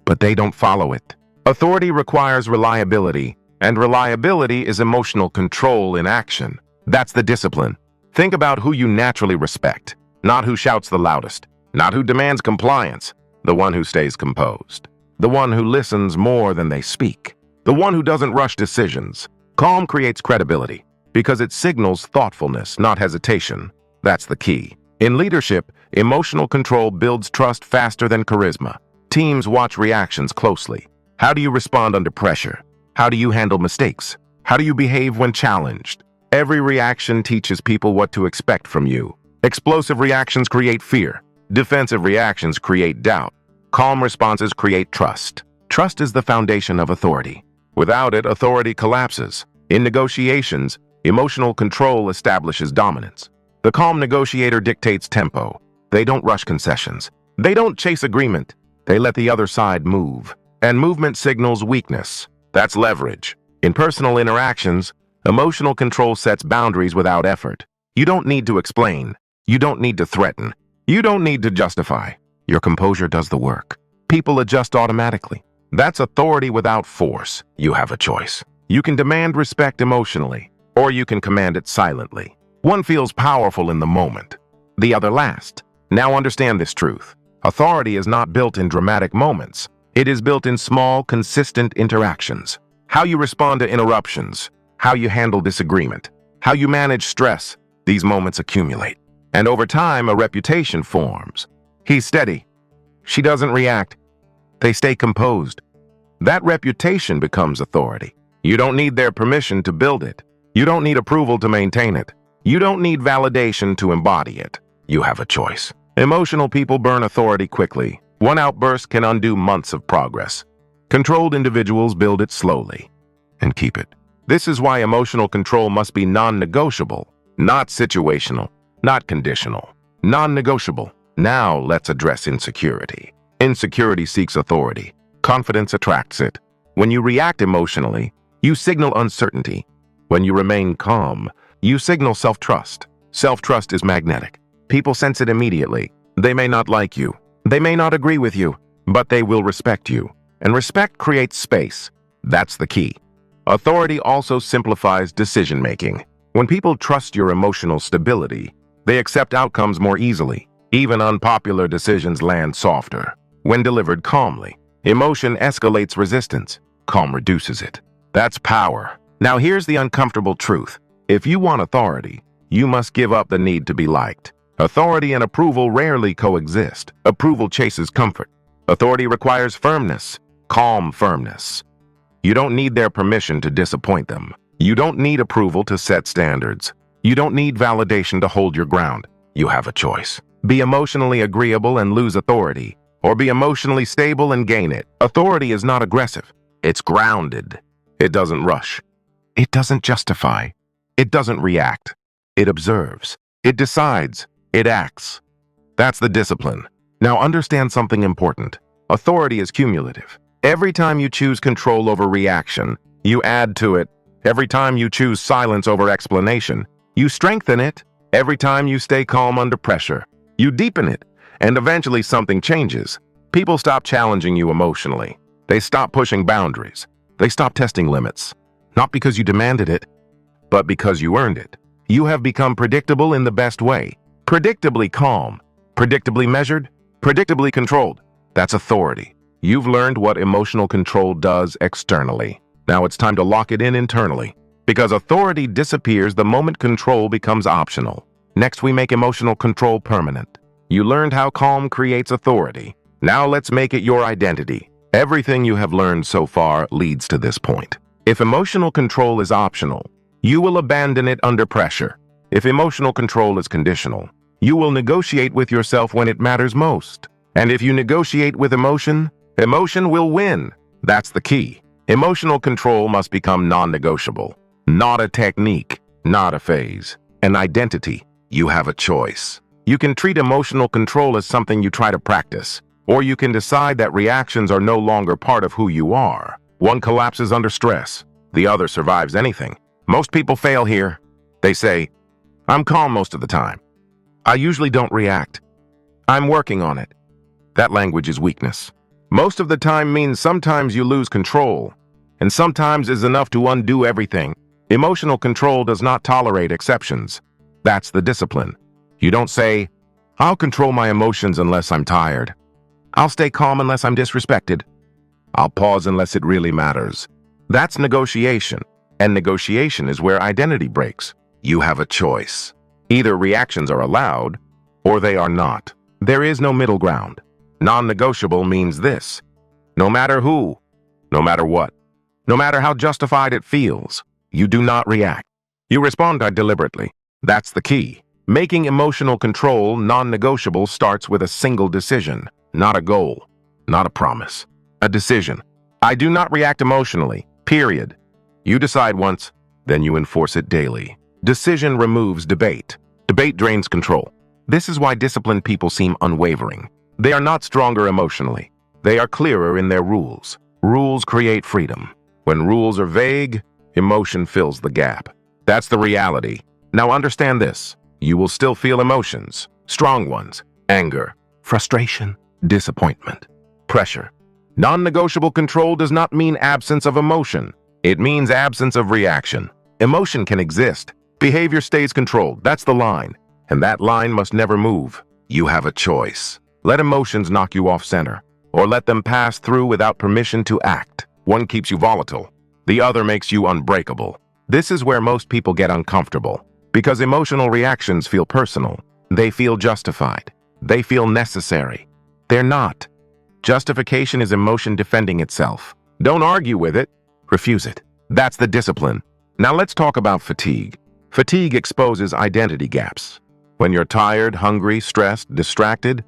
S1: but they don't follow it. Authority requires reliability, and reliability is emotional control in action. That's the discipline. Think about who you naturally respect, not who shouts the loudest, not who demands compliance, the one who stays composed, the one who listens more than they speak, the one who doesn't rush decisions. Calm creates credibility because it signals thoughtfulness, not hesitation. That's the key. In leadership, emotional control builds trust faster than charisma. Teams watch reactions closely. How do you respond under pressure? How do you handle mistakes? How do you behave when challenged? Every reaction teaches people what to expect from you. Explosive reactions create fear. Defensive reactions create doubt. Calm responses create trust. Trust is the foundation of authority. Without it, authority collapses. In negotiations, emotional control establishes dominance. The calm negotiator dictates tempo. They don't rush concessions. They don't chase agreement. They let the other side move. And movement signals weakness. That's leverage. In personal interactions, emotional control sets boundaries without effort. You don't need to explain. You don't need to threaten. You don't need to justify. Your composure does the work. People adjust automatically. That's authority without force. You have a choice. You can demand respect emotionally, or you can command it silently. One feels powerful in the moment. The other lasts. Now understand this truth. Authority is not built in dramatic moments. It is built in small, consistent interactions. How you respond to interruptions, how you handle disagreement, how you manage stress, these moments accumulate. And over time, a reputation forms. He's steady. She doesn't react. They stay composed. That reputation becomes authority. You don't need their permission to build it. You don't need approval to maintain it. You don't need validation to embody it. You have a choice. Emotional people burn authority quickly. One outburst can undo months of progress. Controlled individuals build it slowly and keep it. This is why emotional control must be non-negotiable, not situational, not conditional, non-negotiable. Now let's address insecurity. Insecurity seeks authority. Confidence attracts it. When you react emotionally, you signal uncertainty. When you remain calm, you signal self-trust. Self-trust is magnetic. People sense it immediately. They may not like you. They may not agree with you, but they will respect you. And respect creates space. That's the key. Authority also simplifies decision-making. When people trust your emotional stability, they accept outcomes more easily. Even unpopular decisions land softer. When delivered calmly, emotion escalates resistance. Calm reduces it. That's power. Now here's the uncomfortable truth. If you want authority, you must give up the need to be liked. Authority and approval rarely coexist. Approval chases comfort. Authority requires firmness, calm firmness. You don't need their permission to disappoint them. You don't need approval to set standards. You don't need validation to hold your ground. You have a choice. Be emotionally agreeable and lose authority, or be emotionally stable and gain it. Authority is not aggressive. It's grounded. It doesn't rush. It doesn't justify. It doesn't react. It observes. It decides. It acts. That's the discipline. Now understand something important. Authority is cumulative. Every time you choose control over reaction, you add to it. Every time you choose silence over explanation, you strengthen it. Every time you stay calm under pressure, you deepen it. And eventually something changes. People stop challenging you emotionally. They stop pushing boundaries. They stop testing limits. Not because you demanded it, but because you earned it. You have become predictable in the best way. Predictably calm, predictably measured, predictably controlled. That's authority. You've learned what emotional control does externally. Now it's time to lock it in internally. Because authority disappears the moment control becomes optional. Next, we make emotional control permanent. You learned how calm creates authority. Now let's make it your identity. Everything you have learned so far leads to this point. If emotional control is optional, you will abandon it under pressure. If emotional control is conditional, you will negotiate with yourself when it matters most. And if you negotiate with emotion, emotion will win. That's the key. Emotional control must become non-negotiable. Not a technique, not a phase. An identity. You have a choice. You can treat emotional control as something you try to practice, Or you can decide that reactions are no longer part of who you are. One collapses under stress, the other survives anything. Most people fail here. They say, "I'm calm most of the time. I usually don't react. I'm working on it." That language is weakness. Most of the time means sometimes you lose control, and sometimes is enough to undo everything. Emotional control does not tolerate exceptions. That's the discipline. You don't say, "I'll control my emotions unless I'm tired. I'll stay calm unless I'm disrespected. I'll pause unless it really matters." That's negotiation, and negotiation is where identity breaks. You have a choice. Either reactions are allowed, or they are not. There is no middle ground. Non-negotiable means this: no matter who, no matter what, no matter how justified it feels, you do not react. You respond deliberately. That's the key. Making emotional control non-negotiable starts with a single decision, not a goal, not a promise. A decision. I do not react emotionally, period. You decide once, then you enforce it daily. Decision removes debate. Debate drains control. This is why disciplined people seem unwavering. They are not stronger emotionally. They are clearer in their rules. Rules create freedom. When rules are vague, emotion fills the gap. That's the reality. Now understand this. You will still feel emotions, strong ones: anger, frustration, disappointment, pressure. Non-negotiable control does not mean absence of emotion. It means absence of reaction. Emotion can exist. Behavior stays controlled. That's the line. And that line must never move. You have a choice. Let emotions knock you off center, or let them pass through without permission to act. One keeps you volatile. The other makes you unbreakable. This is where most people get uncomfortable, because emotional reactions feel personal. They feel justified. They feel necessary. They're not. Justification is emotion defending itself. Don't argue with it. Refuse it. That's the discipline. Now let's talk about fatigue. Fatigue exposes identity gaps. When you're tired, hungry, stressed, distracted,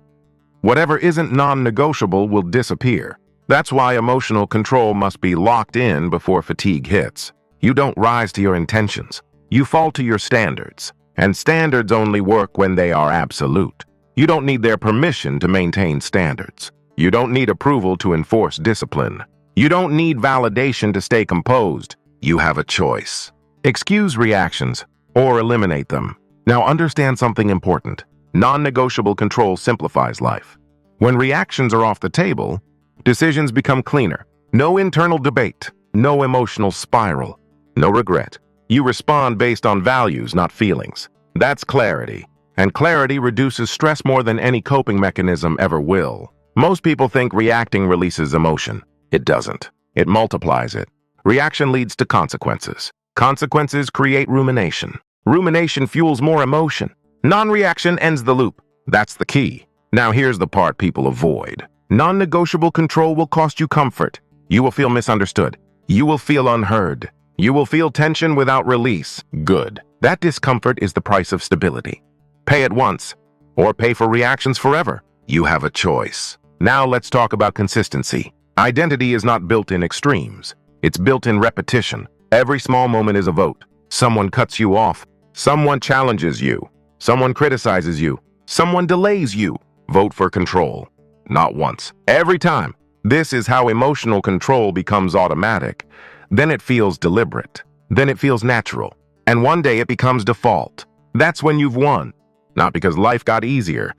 S1: whatever isn't non-negotiable will disappear. That's why emotional control must be locked in before fatigue hits. You don't rise to your intentions. You fall to your standards. And standards only work when they are absolute. You don't need their permission to maintain standards. You don't need approval to enforce discipline. You don't need validation to stay composed. You have a choice. Excuse reactions or eliminate them. Now understand something important. Non-negotiable control simplifies life. When reactions are off the table, decisions become cleaner. No internal debate, no emotional spiral, no regret. You respond based on values, not feelings. That's clarity. And clarity reduces stress more than any coping mechanism ever will. Most people think reacting releases emotion. It doesn't. It multiplies it. Reaction leads to consequences. Consequences create rumination. Rumination fuels more emotion. Non-reaction ends the loop. That's the key. Now here's the part people avoid. Non-negotiable control will cost you comfort. You will feel misunderstood. You will feel unheard. You will feel tension without release. Good. That discomfort is the price of stability. Pay it once, or pay for reactions forever. You have a choice. Now let's talk about consistency. Identity is not built in extremes. It's built in repetition. Every small moment is a vote. Someone cuts you off. Someone challenges you. Someone criticizes you. Someone delays you. Vote for control. Not once. Every time. This is how emotional control becomes automatic. Then it feels deliberate. Then it feels natural. And one day it becomes default. That's when you've won. Not because life got easier,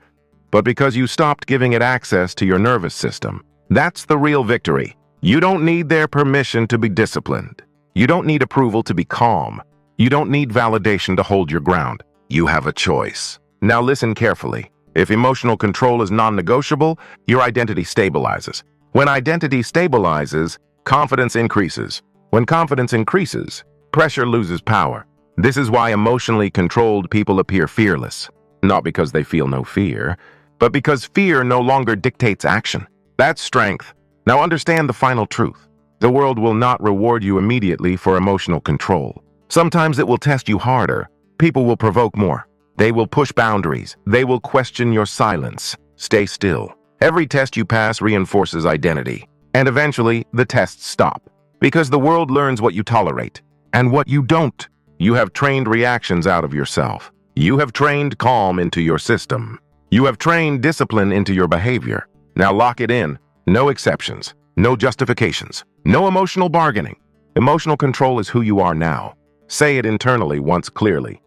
S1: but because you stopped giving it access to your nervous system. That's the real victory. You don't need their permission to be disciplined. You don't need approval to be calm. You don't need validation to hold your ground. You have a choice. Now listen carefully. If emotional control is non-negotiable, your identity stabilizes. When identity stabilizes, confidence increases. When confidence increases, pressure loses power. This is why emotionally controlled people appear fearless. Not because they feel no fear, but because fear no longer dictates action. That's strength. Now understand the final truth. The world will not reward you immediately for emotional control. Sometimes it will test you harder. People will provoke more. They will push boundaries. They will question your silence. Stay still. Every test you pass reinforces identity. And eventually, the tests stop. Because the world learns what you tolerate and what you don't. You have trained reactions out of yourself. You have trained calm into your system. You have trained discipline into your behavior. Now lock it in. No exceptions. No justifications. No emotional bargaining. Emotional control is who you are now. Say it internally once clearly.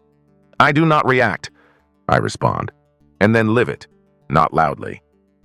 S1: I do not react, I respond. And then live it. Not loudly.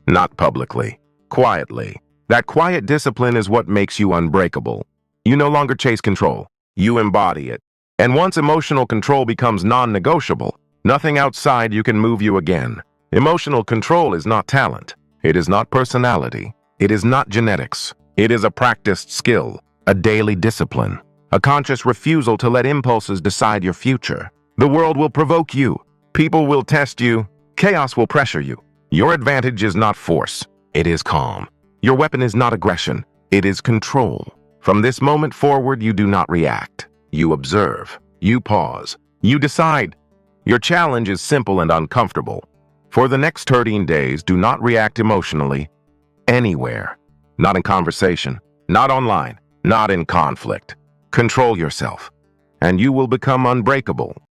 S1: Not publicly. Quietly. That quiet discipline is what makes you unbreakable. You no longer chase control. You embody it. And once emotional control becomes non-negotiable, nothing outside you can move you again. Emotional control is not talent. It is not personality. It is not genetics. It is a practiced skill, a daily discipline, a conscious refusal to let impulses decide your future. The world will provoke you. People will test you. Chaos will pressure you. Your advantage is not force. It is calm. Your weapon is not aggression. It is control. From this moment forward, you do not react. You observe. You pause. You decide. Your challenge is simple and uncomfortable. For the next 13 days, do not react emotionally anywhere. Not in conversation, not online, not in conflict. Control yourself, and you will become unbreakable.